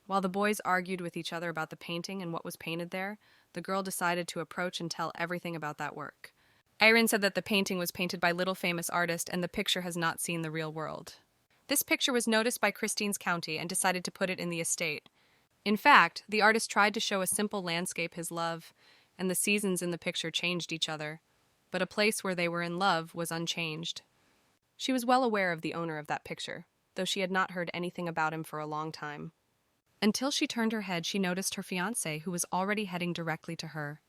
While the boys argued with each other about the painting and what was painted there, the girl decided to approach and tell everything about that work. Aaron said that the painting was painted by little famous artist and the picture has not seen the real world. This picture was noticed by Christine's county and decided to put it in the estate. In fact, the artist tried to show a simple landscape his love, and the seasons in the picture changed each other, but a place where they were in love was unchanged. She was well aware of the owner of that picture, though she had not heard anything about him for a long time. Until she turned her head, she noticed her fiancé, who was already heading directly to her.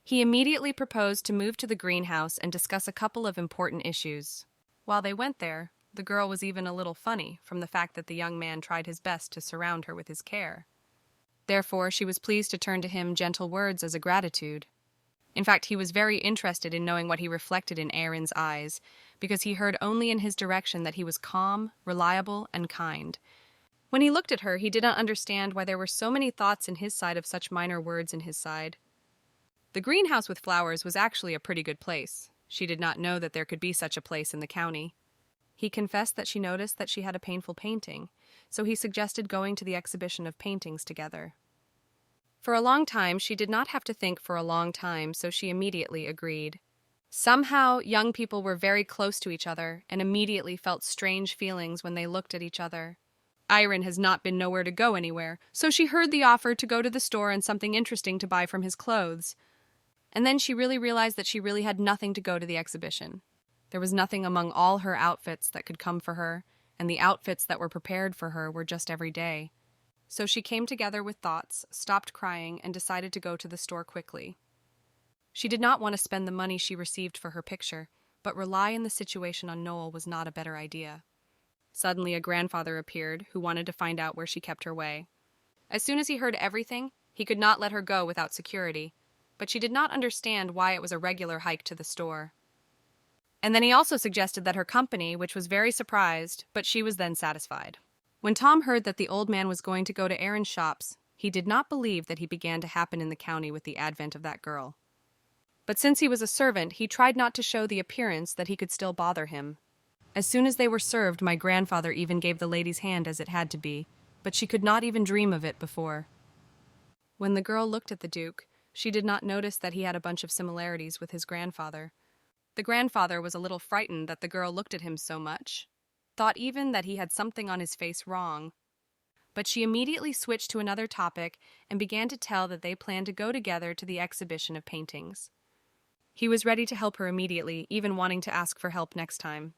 He immediately proposed to move to the greenhouse and discuss a couple of important issues. While they went there, the girl was even a little funny from the fact that the young man tried his best to surround her with his care. Therefore, she was pleased to turn to him gentle words as a gratitude. In fact, he was very interested in knowing what he reflected in Aaron's eyes, because he heard only in his direction that he was calm, reliable, and kind. When he looked at her, he did not understand why there were so many thoughts in his side of such minor words in his side. The greenhouse with flowers was actually a pretty good place. She did not know that there could be such a place in the county. He confessed that she noticed that she had a painful painting, so he suggested going to the exhibition of paintings together. For a long time, she did not have to think for a long time, so she immediately agreed. Somehow, young people were very close to each other and immediately felt strange feelings when they looked at each other. Aaron has not been nowhere to go anywhere, so she heard the offer to go to the store and something interesting to buy from his clothes. And then she really realized that she really had nothing to go to the exhibition. There was nothing among all her outfits that could come for her, and the outfits that were prepared for her were just every day. So she came together with thoughts, stopped crying, and decided to go to the store quickly. She did not want to spend the money she received for her picture, but rely in the situation on Noel was not a better idea. Suddenly a grandfather appeared, who wanted to find out where she kept her way. As soon as he heard everything, he could not let her go without security, but she did not understand why it was a regular hike to the store. And then he also suggested that her company, which was very surprised, but she was then satisfied. When Tom heard that the old man was going to go to Aaron's shops, he did not believe that he began to happen in the county with the advent of that girl. But since he was a servant, he tried not to show the appearance that he could still bother him. As soon as they were served, my grandfather even gave the lady's hand as it had to be, but she could not even dream of it before. When the girl looked at the Duke, she did not notice that he had a bunch of similarities with his grandfather. The grandfather was a little frightened that the girl looked at him so much, thought even that he had something on his face wrong. But she immediately switched to another topic and began to tell that they planned to go together to the exhibition of paintings. He was ready to help her immediately, even wanting to ask for help next time.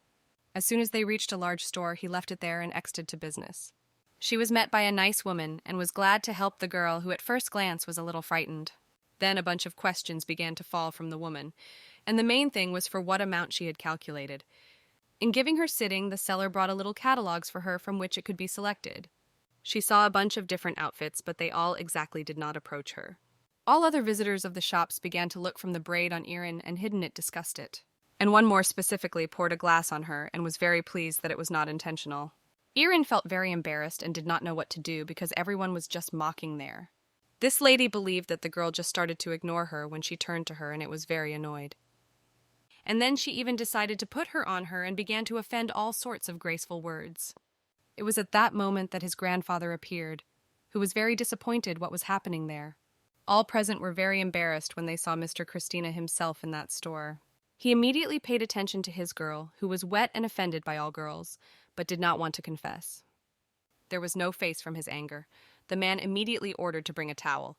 As soon as they reached a large store, he left it there and exited to business. She was met by a nice woman and was glad to help the girl who at first glance was a little frightened. Then a bunch of questions began to fall from the woman, and the main thing was for what amount she had calculated. In giving her sitting, the seller brought a little catalogs for her from which it could be selected. She saw a bunch of different outfits, but they all exactly did not approach her. All other visitors of the shops began to look from the braid on Erin, and hidden it discussed it. And one more specifically poured a glass on her and was very pleased that it was not intentional. Erin felt very embarrassed and did not know what to do because everyone was just mocking there. This lady believed that the girl just started to ignore her when she turned to her, and it was very annoyed. And then she even decided to put her on her and began to offend all sorts of graceful words. It was at that moment that his grandfather appeared, who was very disappointed what was happening there. All present were very embarrassed when they saw Mr. Christina himself in that store. He immediately paid attention to his girl, who was wet and offended by all girls, but did not want to confess. There was no face from his anger. The man immediately ordered to bring a towel.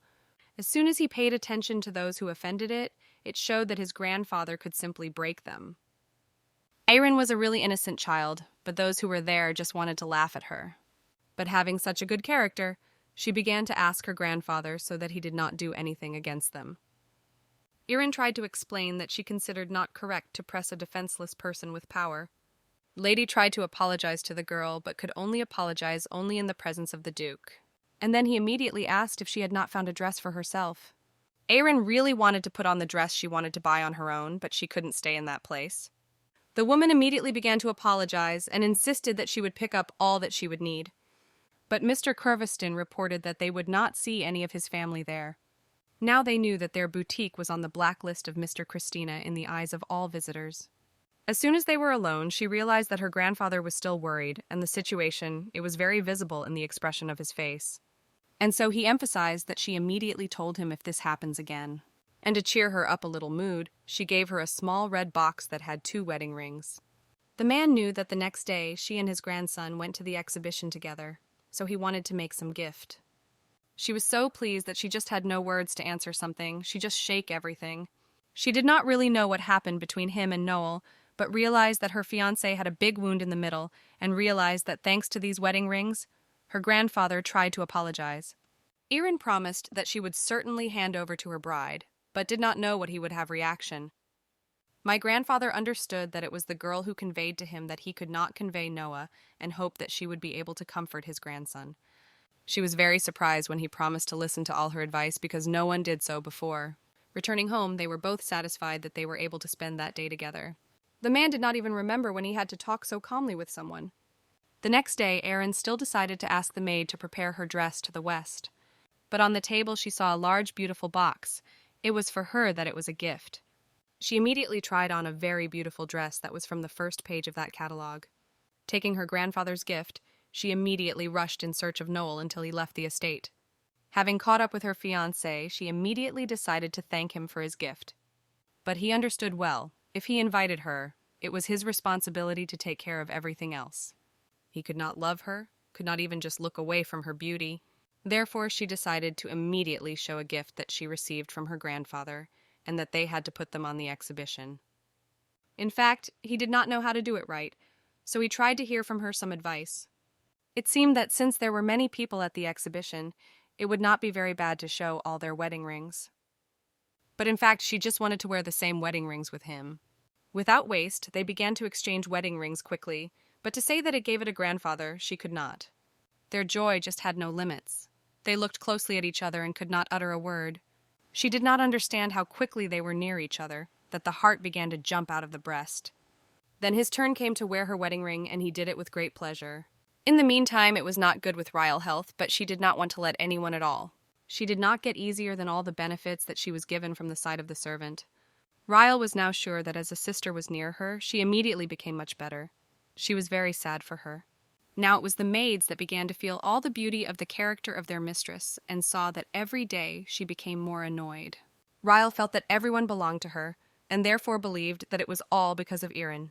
As soon as he paid attention to those who offended it, it showed that his grandfather could simply break them. Erin was a really innocent child, but those who were there just wanted to laugh at her. But having such a good character, she began to ask her grandfather so that he did not do anything against them. Erin tried to explain that she considered not correct to press a defenseless person with power. Lady tried to apologize to the girl, but could only apologize in the presence of the Duke. And then he immediately asked if she had not found a dress for herself. Erin really wanted to put on the dress she wanted to buy on her own, but she couldn't stay in that place. The woman immediately began to apologize and insisted that she would pick up all that she would need. But Mr. Curveston reported that they would not see any of his family there. Now they knew that their boutique was on the blacklist of Mr. Christina in the eyes of all visitors. As soon as they were alone, she realized that her grandfather was still worried, and the situation, it was very visible in the expression of his face. And so he emphasized that she immediately told him if this happens again. And to cheer her up a little mood, she gave her a small red box that had 2 wedding rings. The man knew that the next day she and his grandson went to the exhibition together, so he wanted to make some gift. She was so pleased that she just had no words to answer something. She just shook everything. She did not really know what happened between him and Noel, but realized that her fiancé had a big wound in the middle, and realized that thanks to these wedding rings, her grandfather tried to apologize. Erin promised that she would certainly hand over to her bride, but did not know what he would have reaction. My grandfather understood that it was the girl who conveyed to him that he could not convey Noah, and hoped that she would be able to comfort his grandson. She was very surprised when he promised to listen to all her advice because no one did so before. Returning home, they were both satisfied that they were able to spend that day together. The man did not even remember when he had to talk so calmly with someone. The next day, Erin still decided to ask the maid to prepare her dress to the west. But on the table she saw a large, beautiful box. It was for her that it was a gift. She immediately tried on a very beautiful dress that was from the first page of that catalog. Taking her grandfather's gift, she immediately rushed in search of Noel until he left the estate. Having caught up with her fiancé, she immediately decided to thank him for his gift. But he understood well, if he invited her, it was his responsibility to take care of everything else. He could not love her, could not even just look away from her beauty. Therefore, she decided to immediately show a gift that she received from her grandfather, and that they had to put them on the exhibition. In fact, he did not know how to do it right, so he tried to hear from her some advice. It seemed that since there were many people at the exhibition, it would not be very bad to show all their wedding rings. But in fact, she just wanted to wear the same wedding rings with him. Without waste, they began to exchange wedding rings quickly, but to say that it gave it a grandfather, she could not. Their joy just had no limits. They looked closely at each other and could not utter a word. She did not understand how quickly they were near each other, that the heart began to jump out of the breast. Then his turn came to wear her wedding ring, and he did it with great pleasure. In the meantime, it was not good with Ryle health, but she did not want to let anyone at all. She did not get easier than all the benefits that she was given from the side of the servant. Ryle was now sure that as a sister was near her, she immediately became much better. She was very sad for her. Now it was the maids that began to feel all the beauty of the character of their mistress, and saw that every day she became more annoyed. Ryle felt that everyone belonged to her, and therefore believed that it was all because of Erin.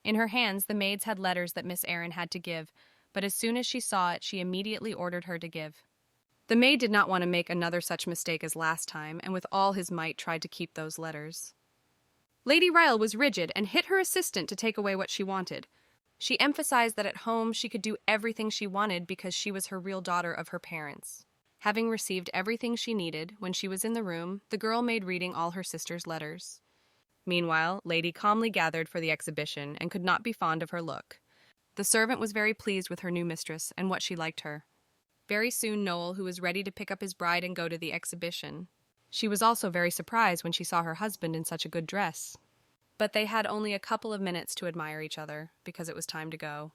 In her hands, the maids had letters that Miss Erin had to give, but as soon as she saw it, she immediately ordered her to give. The maid did not want to make another such mistake as last time, and with all his might tried to keep those letters. Lady Ryle was rigid and hit her assistant to take away what she wanted. She emphasized that at home she could do everything she wanted because she was her real daughter of her parents. Having received everything she needed, when she was in the room, the girl made reading all her sister's letters. Meanwhile, Lady calmly gathered for the exhibition and could not be fond of her look. The servant was very pleased with her new mistress and what she liked her. Very soon Noel, who was ready to pick up his bride and go to the exhibition. She was also very surprised when she saw her husband in such a good dress. But they had only a couple of minutes to admire each other, because it was time to go.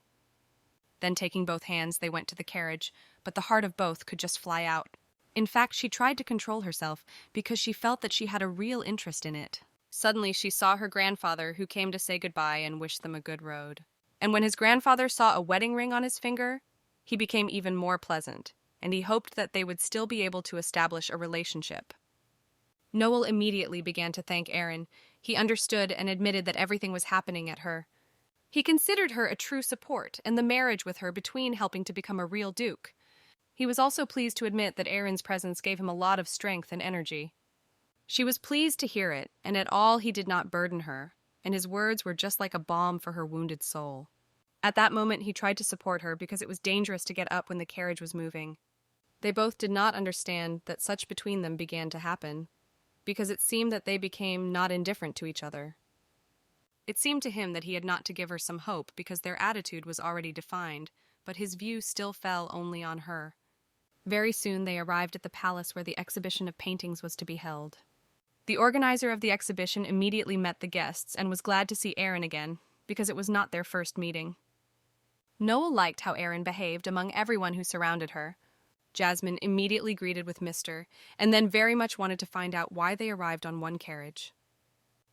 Then taking both hands, they went to the carriage, but the heart of both could just fly out. In fact, she tried to control herself, because she felt that she had a real interest in it. Suddenly she saw her grandfather, who came to say goodbye and wish them a good road. And when his grandfather saw a wedding ring on his finger, he became even more pleasant, and he hoped that they would still be able to establish a relationship. Noel immediately began to thank Erin. He understood and admitted that everything was happening at her. He considered her a true support, and the marriage with her between helping to become a real duke. He was also pleased to admit that Erin's presence gave him a lot of strength and energy. She was pleased to hear it, and at all he did not burden her, and his words were just like a balm for her wounded soul. At that moment he tried to support her because it was dangerous to get up when the carriage was moving. They both did not understand that such between them began to happen, because it seemed that they became not indifferent to each other. It seemed to him that he had not to give her some hope because their attitude was already defined, but his view still fell only on her. Very soon they arrived at the palace where the exhibition of paintings was to be held. The organizer of the exhibition immediately met the guests and was glad to see Erin again, because it was not their first meeting. Noel liked how Erin behaved among everyone who surrounded her. Jasmine immediately greeted with Mr., and then very much wanted to find out why they arrived on one carriage.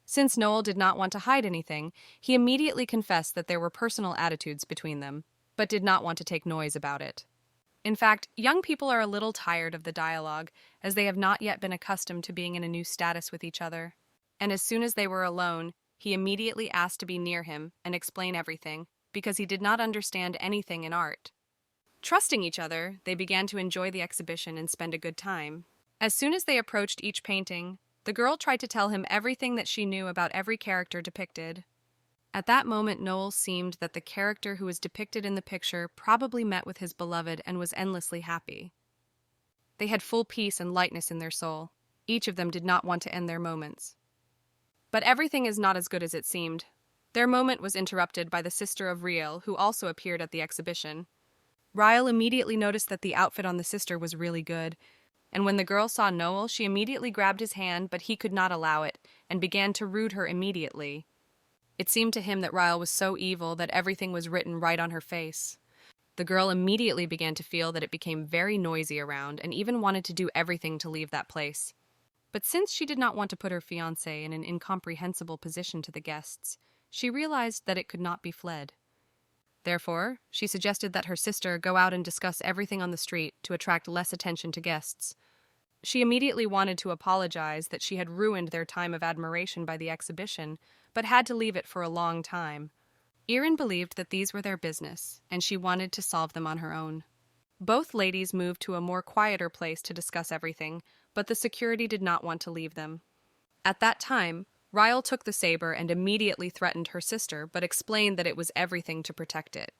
Since Noel did not want to hide anything, he immediately confessed that there were personal attitudes between them, but did not want to take noise about it. In fact, young people are a little tired of the dialogue, as they have not yet been accustomed to being in a new status with each other. And as soon as they were alone, he immediately asked to be near him and explain everything, because he did not understand anything in art. Trusting each other, they began to enjoy the exhibition and spend a good time. As soon as they approached each painting, the girl tried to tell him everything that she knew about every character depicted. At that moment, Noel seemed that the character who was depicted in the picture probably met with his beloved and was endlessly happy. They had full peace and lightness in their soul. Each of them did not want to end their moments. But everything is not as good as it seemed. Their moment was interrupted by the sister of Riel, who also appeared at the exhibition. Riel immediately noticed that the outfit on the sister was really good, and when the girl saw Noel, she immediately grabbed his hand, but he could not allow it, and began to rude her immediately. It seemed to him that Riel was so evil that everything was written right on her face. The girl immediately began to feel that it became very noisy around and even wanted to do everything to leave that place. But since she did not want to put her fiancé in an incomprehensible position to the guests, she realized that it could not be fled. Therefore, she suggested that her sister go out and discuss everything on the street to attract less attention to guests. She immediately wanted to apologize that she had ruined their time of admiration by the exhibition, but had to leave it for a long time. Erin believed that these were their business, and she wanted to solve them on her own. Both ladies moved to a more quieter place to discuss everything, but the security did not want to leave them. At that time, Riel took the saber and immediately threatened her sister, but explained that it was everything to protect it.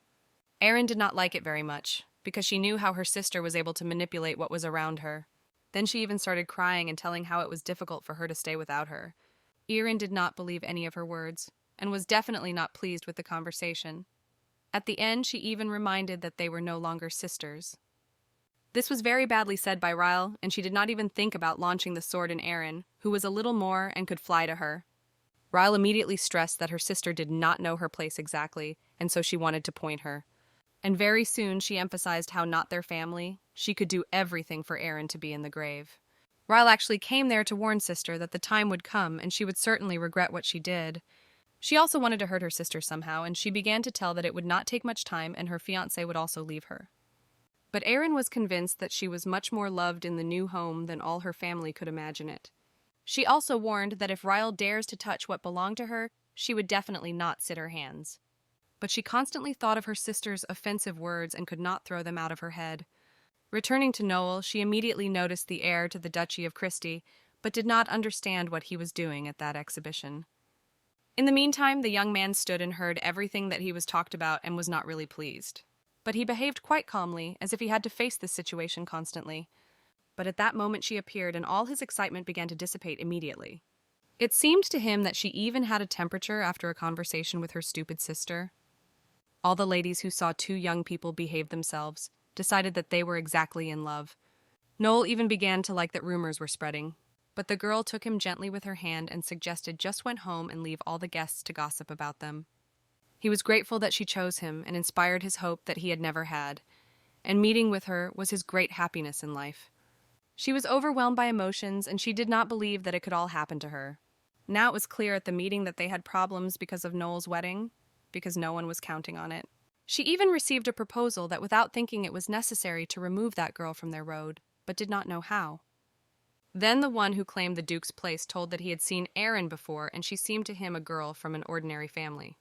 Erin did not like it very much, because she knew how her sister was able to manipulate what was around her. Then she even started crying and telling how it was difficult for her to stay without her. Erin did not believe any of her words, and was definitely not pleased with the conversation. At the end, she even reminded that they were no longer sisters. This was very badly said by Riel, and she did not even think about launching the sword in Erin, who was a little more and could fly to her. Riel immediately stressed that her sister did not know her place exactly, and so she wanted to point her. And very soon she emphasized how not their family, she could do everything for Erin to be in the grave. Riel actually came there to warn sister that the time would come and she would certainly regret what she did. She also wanted to hurt her sister somehow, and she began to tell that it would not take much time and her fiancé would also leave her. But Erin was convinced that she was much more loved in the new home than all her family could imagine it. She also warned that if Riel dares to touch what belonged to her, she would definitely not sit her hands. But she constantly thought of her sister's offensive words and could not throw them out of her head. Returning to Noel, she immediately noticed the heir to the Duchy of Christie, but did not understand what he was doing at that exhibition. In the meantime, the young man stood and heard everything that he was talked about and was not really pleased. But he behaved quite calmly, as if he had to face this situation constantly. but at that moment she appeared and all his excitement began to dissipate immediately. It seemed to him that she even had a temperature after a conversation with her stupid sister. All the ladies who saw two young people behave themselves decided that they were exactly in love. Noel even began to like that rumors were spreading, but the girl took him gently with her hand and suggested just went home and leave all the guests to gossip about them. He was grateful that she chose him and inspired his hope that he had never had, and meeting with her was his great happiness in life. She was overwhelmed by emotions, and she did not believe that it could all happen to her. Now it was clear at the meeting that they had problems because of Noel's wedding, because no one was counting on it. She even received a proposal that without thinking it was necessary to remove that girl from their road, but did not know how. Then the one who claimed the Duke's place told that he had seen Erin before, and she seemed to him a girl from an ordinary family.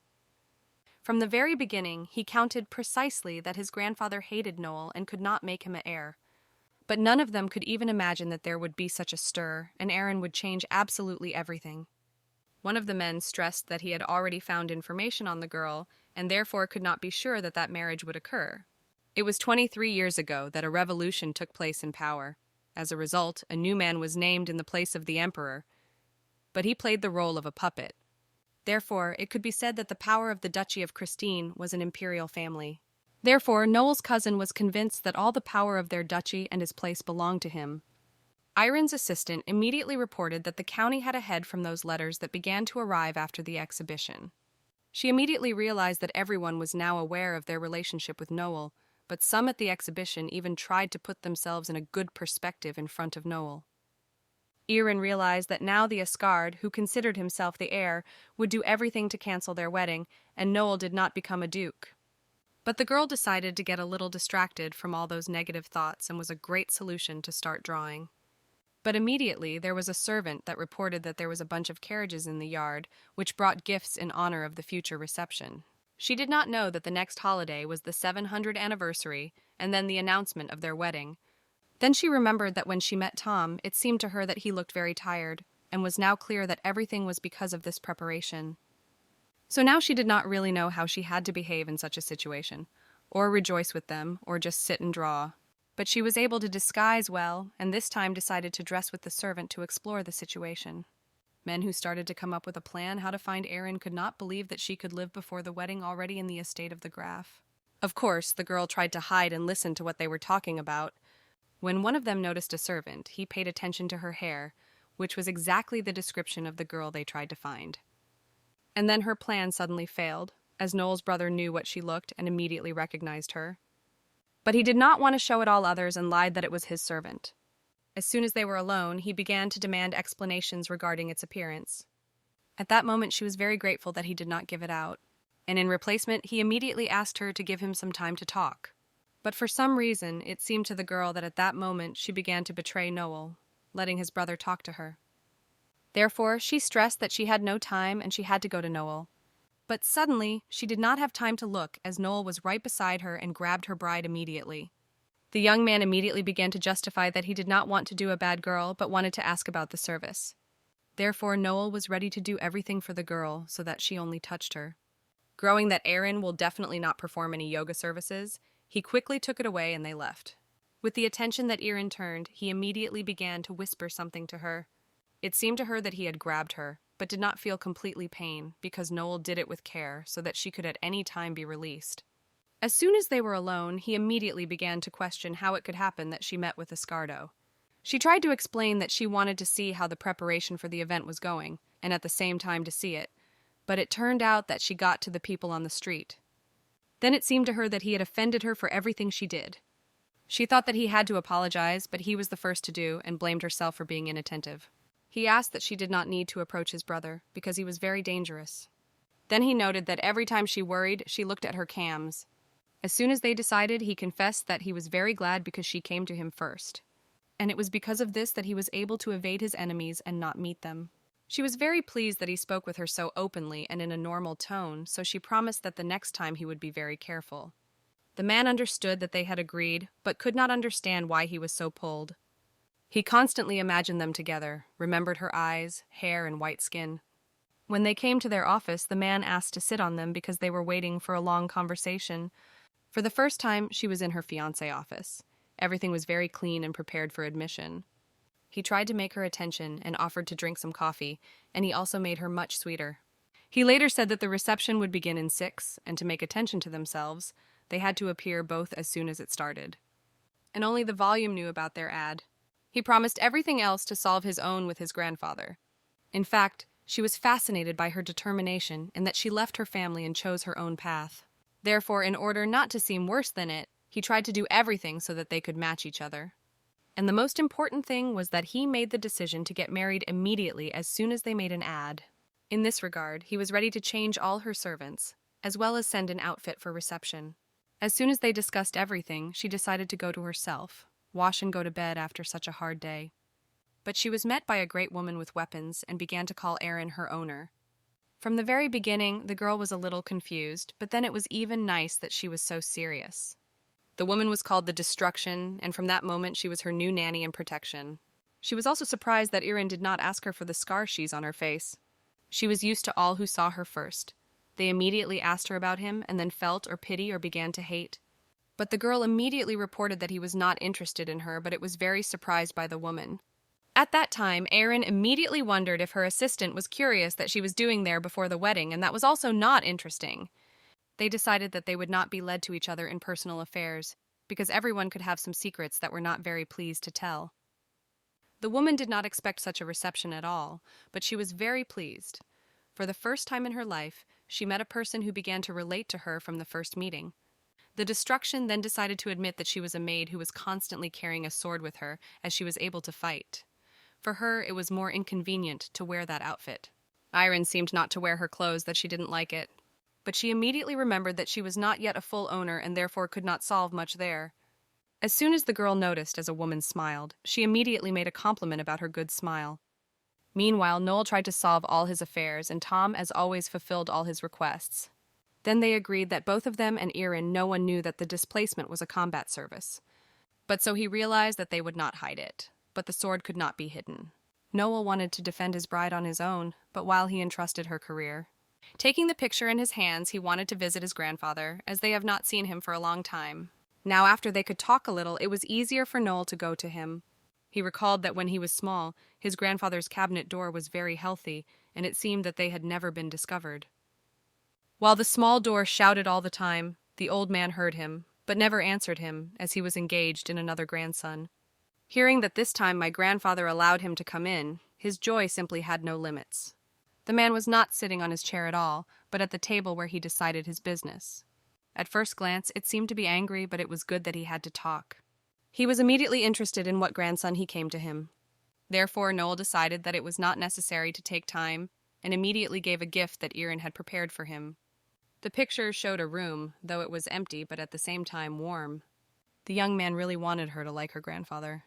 From the very beginning, he counted precisely that his grandfather hated Noel and could not make him an heir. But none of them could even imagine that there would be such a stir, and Erin would change absolutely everything. One of the men stressed that he had already found information on the girl, and therefore could not be sure that that marriage would occur. It was 23 years ago that a revolution took place in power. As a result, a new man was named in the place of the emperor, but he played the role of a puppet. Therefore, it could be said that the power of the Duchy of Christine was an imperial family. Therefore, Noel's cousin was convinced that all the power of their duchy and his place belonged to him. Iron's assistant immediately reported that the county had a head from those letters that began to arrive after the exhibition. She immediately realized that everyone was now aware of their relationship with Noel, but some at the exhibition even tried to put themselves in a good perspective in front of Noel. Iron realized that now the Asgard, who considered himself the heir, would do everything to cancel their wedding, and Noel did not become a duke. But the girl decided to get a little distracted from all those negative thoughts and was a great solution to start drawing. But immediately there was a servant that reported that there was a bunch of carriages in the yard, which brought gifts in honor of the future reception. She did not know that the next holiday was the 700th anniversary and then the announcement of their wedding. Then she remembered that when she met Tom, it seemed to her that he looked very tired, and was now clear that everything was because of this preparation. So now she did not really know how she had to behave in such a situation, or rejoice with them, or just sit and draw. But she was able to disguise well, and this time decided to dress with the servant to explore the situation. Men who started to come up with a plan how to find Erin could not believe that she could live before the wedding already in the estate of the Graf. Of course, the girl tried to hide and listen to what they were talking about. When one of them noticed a servant, he paid attention to her hair, which was exactly the description of the girl they tried to find. And then her plan suddenly failed, as Noel's brother knew what she looked and immediately recognized her. But he did not want to show it all others and lied that it was his servant. As soon as they were alone, he began to demand explanations regarding its appearance. At that moment, she was very grateful that he did not give it out, and in replacement, he immediately asked her to give him some time to talk. But for some reason, it seemed to the girl that at that moment she began to betray Noel, letting his brother talk to her. Therefore, she stressed that she had no time and she had to go to Noel. But suddenly, she did not have time to look as Noel was right beside her and grabbed her bride immediately. The young man immediately began to justify that he did not want to do a bad girl but wanted to ask about the service. Therefore, Noel was ready to do everything for the girl so that she only touched her. Growing that Erin will definitely not perform any yoga services, he quickly took it away and they left. With the attention that Erin turned, he immediately began to whisper something to her. It seemed to her that he had grabbed her, but did not feel completely pain because Noel did it with care so that she could at any time be released. As soon as they were alone, he immediately began to question how it could happen that she met with Escardo. She tried to explain that she wanted to see how the preparation for the event was going, and at the same time to see it, but it turned out that she got to the people on the street. Then it seemed to her that he had offended her for everything she did. She thought that he had to apologize, but he was the first to do, and blamed herself for being inattentive. He asked that she did not need to approach his brother, because he was very dangerous. Then he noted that every time she worried, she looked at her cams. As soon as they decided, he confessed that he was very glad because she came to him first. And it was because of this that he was able to evade his enemies and not meet them. She was very pleased that he spoke with her so openly and in a normal tone, so she promised that the next time he would be very careful. The man understood that they had agreed, but could not understand why he was so pulled. He constantly imagined them together, remembered her eyes, hair, and white skin. When they came to their office, the man asked to sit on them because they were waiting for a long conversation. For the first time, she was in her fiancé office. Everything was very clean and prepared for admission. He tried to make her attention and offered to drink some coffee, and he also made her much sweeter. He later said that the reception would begin in 6, and to make attention to themselves, they had to appear both as soon as it started. And only the volume knew about their ad. He promised everything else to solve his own with his grandfather. In fact, she was fascinated by her determination and that she left her family and chose her own path. Therefore, in order not to seem worse than it, he tried to do everything so that they could match each other. And the most important thing was that he made the decision to get married immediately as soon as they made an ad. In this regard, he was ready to change all her servants, as well as send an outfit for reception. As soon as they discussed everything, she decided to go to herself, wash and go to bed after such a hard day. But she was met by a great woman with weapons and began to call Aaron her owner. From the very beginning, the girl was a little confused, but then it was even nice that she was so serious. The woman was called the Destruction, and from that moment she was her new nanny and protection. She was also surprised that Aaron did not ask her for the scar she's on her face. She was used to all who saw her first. They immediately asked her about him and then felt or pity or began to hate. But the girl immediately reported that he was not interested in her, but it was very surprised by the woman. At that time, Aaron immediately wondered if her assistant was curious that she was doing there before the wedding, and that was also not interesting. They decided that they would not be led to each other in personal affairs, because everyone could have some secrets that were not very pleased to tell. The woman did not expect such a reception at all, but she was very pleased. For the first time in her life, she met a person who began to relate to her from the first meeting. The Destruction then decided to admit that she was a maid who was constantly carrying a sword with her, as she was able to fight. For her, it was more inconvenient to wear that outfit. Aaron seemed not to wear her clothes, that she didn't like it. But she immediately remembered that she was not yet a full owner and therefore could not solve much there. As soon as the girl noticed as a woman smiled, she immediately made a compliment about her good smile. Meanwhile, Noel tried to solve all his affairs, and Tom, as always, fulfilled all his requests. Then they agreed that both of them and Aaron, no one knew that the displacement was a combat service. But so he realized that they would not hide it. But the sword could not be hidden. Noel wanted to defend his bride on his own, but while he entrusted her career. Taking the picture in his hands, he wanted to visit his grandfather, as they have not seen him for a long time. Now, after they could talk a little, it was easier for Noel to go to him. He recalled that when he was small, his grandfather's cabinet door was very healthy, and it seemed that they had never been discovered. While the small door shouted all the time, the old man heard him, but never answered him, as he was engaged in another grandson. Hearing that this time my grandfather allowed him to come in, his joy simply had no limits. The man was not sitting on his chair at all, but at the table where he decided his business. At first glance, it seemed to be angry, but it was good that he had to talk. He was immediately interested in what grandson he came to him. Therefore, Noel decided that it was not necessary to take time, and immediately gave a gift that Aaron had prepared for him. The picture showed a room, though it was empty but at the same time warm. The young man really wanted her to like her grandfather.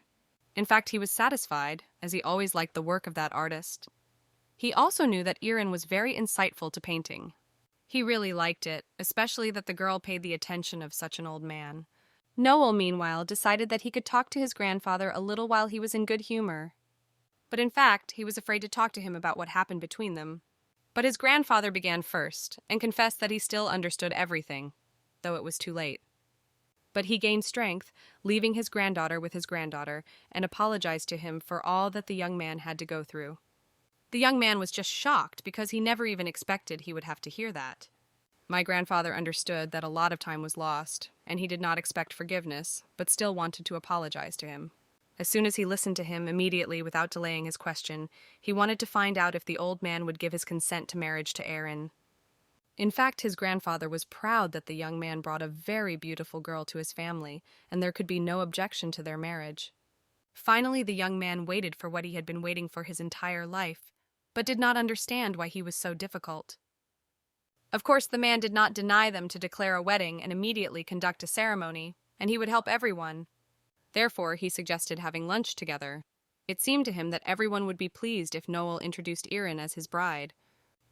In fact, he was satisfied, as he always liked the work of that artist. He also knew that Aaron was very insightful to painting. He really liked it, especially that the girl paid the attention of such an old man. Noel, meanwhile, decided that he could talk to his grandfather a little while he was in good humor. But in fact, he was afraid to talk to him about what happened between them. But his grandfather began first, and confessed that he still understood everything, though it was too late. But he gained strength, leaving his granddaughter with his granddaughter, and apologized to him for all that the young man had to go through. The young man was just shocked because he never even expected he would have to hear that. My grandfather understood that a lot of time was lost, and he did not expect forgiveness, but still wanted to apologize to him. As soon as he listened to him immediately without delaying his question, he wanted to find out if the old man would give his consent to marriage to Aaron. In fact, his grandfather was proud that the young man brought a very beautiful girl to his family, and there could be no objection to their marriage. Finally, the young man waited for what he had been waiting for his entire life, but did not understand why he was so difficult. Of course, the man did not deny them to declare a wedding and immediately conduct a ceremony, and he would help everyone. Therefore, he suggested having lunch together. It seemed to him that everyone would be pleased if Noel introduced Aaron as his bride.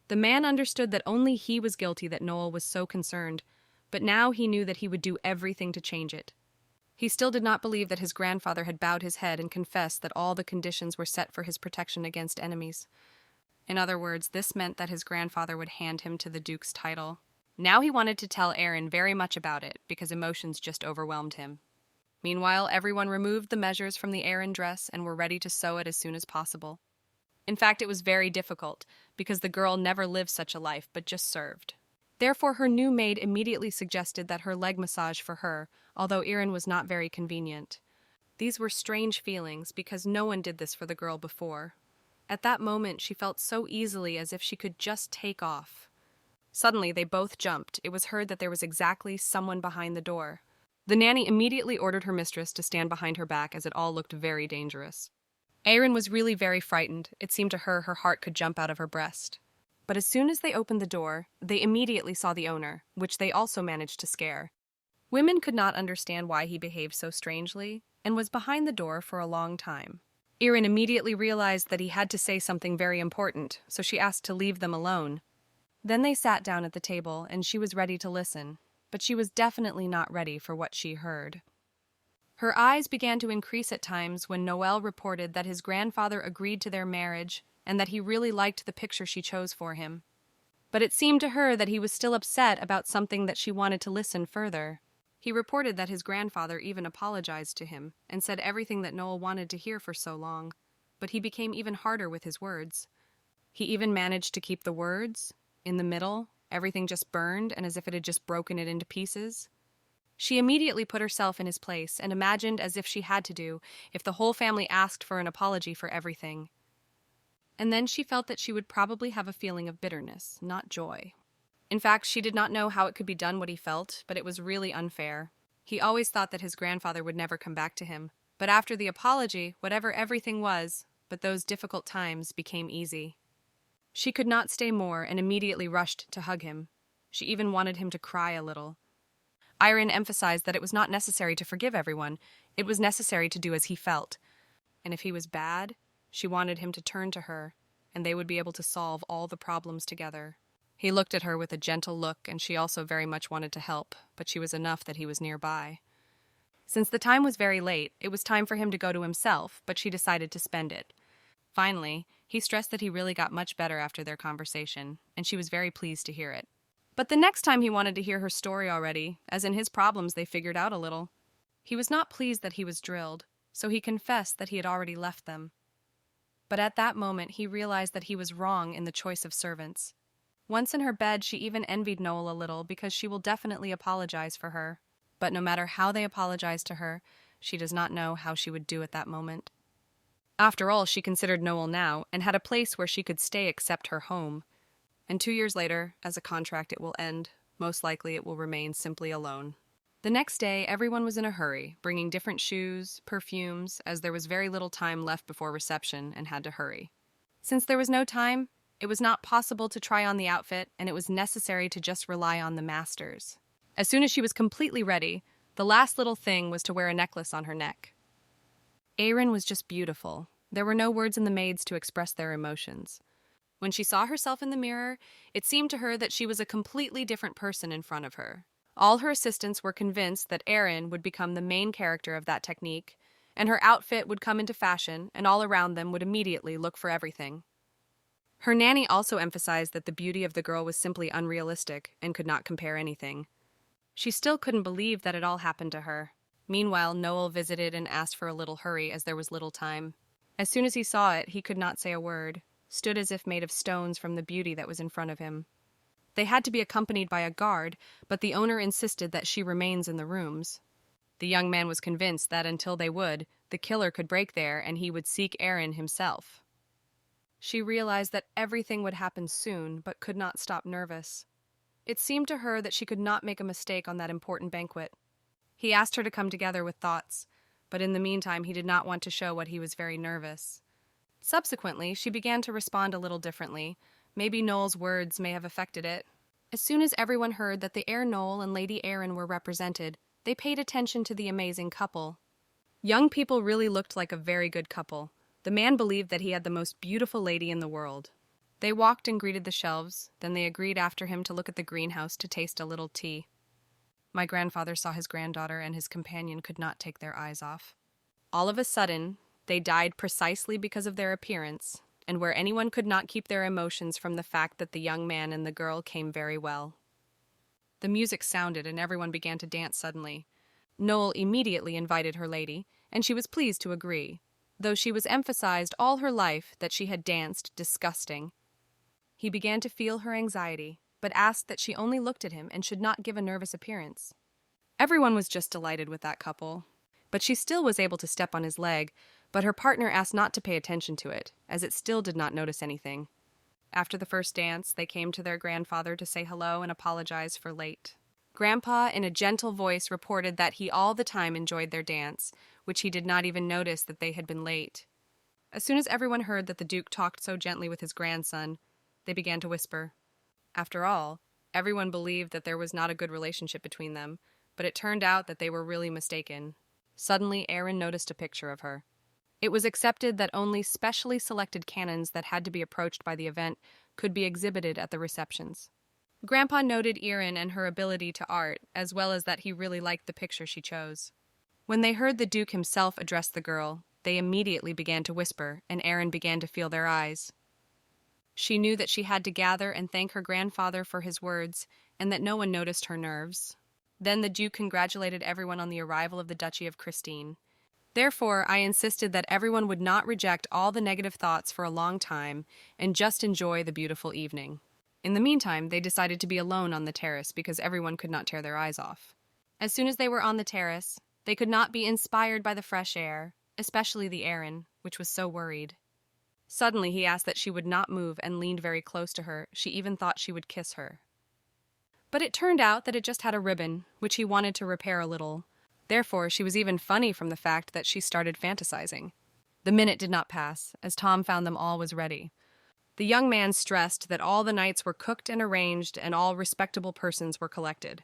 The man understood that only he was guilty that Noel was so concerned, but now he knew that he would do everything to change it. He still did not believe that his grandfather had bowed his head and confessed that all the conditions were set for his protection against enemies. In other words, this meant that his grandfather would hand him to the duke's title. Now he wanted to tell Aaron very much about it, because emotions just overwhelmed him. Meanwhile, everyone removed the measures from the Aaron dress and were ready to sew it as soon as possible. In fact, it was very difficult, because the girl never lived such a life but just served. Therefore, her new maid immediately suggested that her leg massage for her, although Aaron was not very convenient. These were strange feelings, because no one did this for the girl before. At that moment, she felt so easily as if she could just take off. Suddenly, they both jumped. It was heard that there was exactly someone behind the door. The nanny immediately ordered her mistress to stand behind her back, as it all looked very dangerous. Erin was really very frightened. It seemed to her heart could jump out of her breast. But as soon as they opened the door, they immediately saw the owner, which they also managed to scare. Women could not understand why he behaved so strangely, and was behind the door for a long time. Erin immediately realized that he had to say something very important, so she asked to leave them alone. Then they sat down at the table, and she was ready to listen, but she was definitely not ready for what she heard. Her eyes began to increase at times when Noel reported that his grandfather agreed to their marriage and that he really liked the picture she chose for him. But it seemed to her that he was still upset about something that she wanted to listen further. He reported that his grandfather even apologized to him and said everything that Noel wanted to hear for so long, but he became even harder with his words. He even managed to keep the words in the middle, everything just burned and as if it had just broken it into pieces. She immediately put herself in his place and imagined as if she had to do if the whole family asked for an apology for everything. And then she felt that she would probably have a feeling of bitterness, not joy. In fact, she did not know how it could be done what he felt, but it was really unfair. He always thought that his grandfather would never come back to him. But after the apology, whatever everything was, but those difficult times became easy. She could not stay more and immediately rushed to hug him. She even wanted him to cry a little. Erin emphasized that it was not necessary to forgive everyone, it was necessary to do as he felt. And if he was bad, she wanted him to turn to her, and they would be able to solve all the problems together. He looked at her with a gentle look, and she also very much wanted to help, but she was enough that he was nearby. Since the time was very late, it was time for him to go to himself, but she decided to spend it. Finally, he stressed that he really got much better after their conversation, and she was very pleased to hear it. But the next time he wanted to hear her story already, as in his problems they figured out a little. He was not pleased that he was drilled, so he confessed that he had already left them. But at that moment he realized that he was wrong in the choice of servants. Once in her bed, she even envied Noel a little because she will definitely apologize for her. But no matter how they apologized to her, she does not know how she would do at that moment. After all, she considered Noel now and had a place where she could stay except her home. And 2 years later, as a contract, it will end. Most likely it will remain simply alone. The next day, everyone was in a hurry, bringing different shoes, perfumes, as there was very little time left before reception and had to hurry. Since there was no time, it was not possible to try on the outfit, and it was necessary to just rely on the masters. As soon as she was completely ready, the last little thing was to wear a necklace on her neck. Erin was just beautiful. There were no words in the maids to express their emotions. When she saw herself in the mirror, it seemed to her that she was a completely different person in front of her. All her assistants were convinced that Erin would become the main character of that technique, and her outfit would come into fashion, and all around them would immediately look for everything. Her nanny also emphasized that the beauty of the girl was simply unrealistic and could not compare anything. She still couldn't believe that it all happened to her. Meanwhile, Noel visited and asked for a little hurry as there was little time. As soon as he saw it, he could not say a word, stood as if made of stones from the beauty that was in front of him. They had to be accompanied by a guard, but the owner insisted that she remains in the rooms. The young man was convinced that until they would, the killer could break there and he would seek Erin himself. She realized that everything would happen soon, but could not stop nervous. It seemed to her that she could not make a mistake on that important banquet. He asked her to come together with thoughts, but in the meantime he did not want to show what he was very nervous. Subsequently, she began to respond a little differently. Maybe Noel's words may have affected it. As soon as everyone heard that the Heir Noel and Lady Erin were represented, they paid attention to the amazing couple. Young people really looked like a very good couple. The man believed that he had the most beautiful lady in the world. They walked and greeted the shelves, then they agreed after him to look at the greenhouse to taste a little tea. My grandfather saw his granddaughter and his companion could not take their eyes off. All of a sudden, they died precisely because of their appearance, and where anyone could not keep their emotions from the fact that the young man and the girl came very well. The music sounded and everyone began to dance suddenly. Noel immediately invited her lady, and she was pleased to agree, though she was emphasized all her life that she had danced disgusting. He began to feel her anxiety, but asked that she only looked at him and should not give a nervous appearance. Everyone was just delighted with that couple, but she still was able to step on his leg, but her partner asked not to pay attention to it, as it still did not notice anything. After the first dance, they came to their grandfather to say hello and apologize for late. Grandpa, in a gentle voice, reported that he all the time enjoyed their dance, which he did not even notice that they had been late. As soon as everyone heard that the Duke talked so gently with his grandson, they began to whisper. After all, everyone believed that there was not a good relationship between them, but it turned out that they were really mistaken. Suddenly, Aaron noticed a picture of her. It was accepted that only specially selected cannons that had to be approached by the event could be exhibited at the receptions. Grandpa noted Erin and her ability to art, as well as that he really liked the picture she chose. When they heard the Duke himself address the girl, they immediately began to whisper, and Erin began to feel their eyes. She knew that she had to gather and thank her grandfather for his words, and that no one noticed her nerves. Then the Duke congratulated everyone on the arrival of the Duchy of Christine. Therefore, I insisted that everyone would not reject all the negative thoughts for a long time and just enjoy the beautiful evening. In the meantime, they decided to be alone on the terrace because everyone could not tear their eyes off. As soon as they were on the terrace, they could not be inspired by the fresh air, especially the Aaron, which was so worried. Suddenly, he asked that she would not move and leaned very close to her. She even thought she would kiss her. But it turned out that it just had a ribbon, which he wanted to repair a little. Therefore, she was even funny from the fact that she started fantasizing. The minute did not pass, as Tom found them all was ready. The young man stressed that all the nights were cooked and arranged and all respectable persons were collected.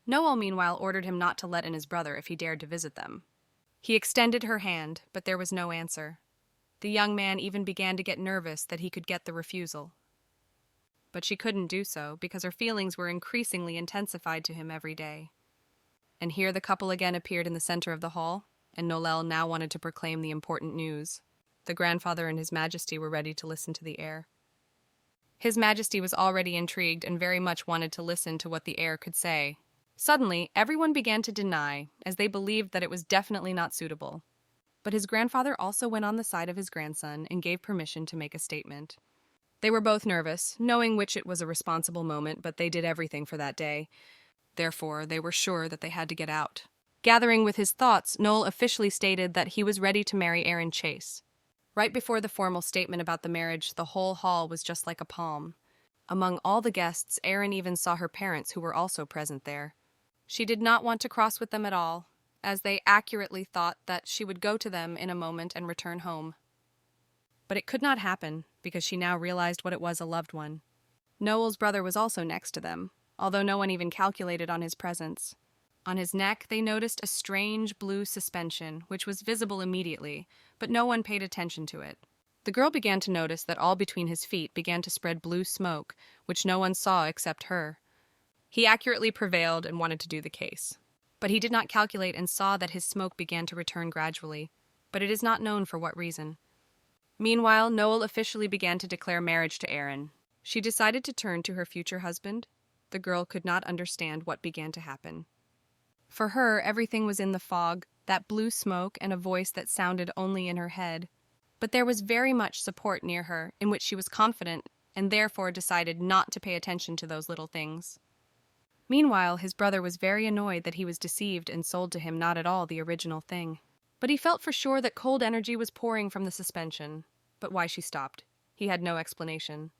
Noel, meanwhile, ordered him not to let in his brother if he dared to visit them. He extended her hand, but there was no answer. The young man even began to get nervous that he could get the refusal. But she couldn't do so because her feelings were increasingly intensified to him every day. And here the couple again appeared in the center of the hall, and Noel now wanted to proclaim the important news. The grandfather and His Majesty were ready to listen to the heir. His Majesty was already intrigued and very much wanted to listen to what the heir could say. Suddenly, everyone began to deny, as they believed that it was definitely not suitable. But his grandfather also went on the side of his grandson and gave permission to make a statement. They were both nervous, knowing which it was a responsible moment, but they did everything for that day. Therefore, they were sure that they had to get out. Gathering with his thoughts, Noel officially stated that he was ready to marry Aaron Chase. Right before the formal statement about the marriage, the whole hall was just like a palm. Among all the guests, Aaron even saw her parents, who were also present there. She did not want to cross with them at all, as they accurately thought that she would go to them in a moment and return home. But it could not happen, because she now realized what it was a loved one. Noel's brother was also next to them, although no one even calculated on his presence. On his neck, they noticed a strange blue suspension, which was visible immediately, but no one paid attention to it. The girl began to notice that all between his feet began to spread blue smoke, which no one saw except her. He accurately prevailed and wanted to do the case. But he did not calculate and saw that his smoke began to return gradually, but it is not known for what reason. Meanwhile, Noel officially began to declare marriage to Aaron. She decided to turn to her future husband. The girl could not understand what began to happen. For her, everything was in the fog, that blue smoke and a voice that sounded only in her head. But there was very much support near her, in which she was confident, and therefore decided not to pay attention to those little things. Meanwhile, his brother was very annoyed that he was deceived and sold to him not at all the original thing. But he felt for sure that cold energy was pouring from the suspension. But why she stopped, he had no explanation.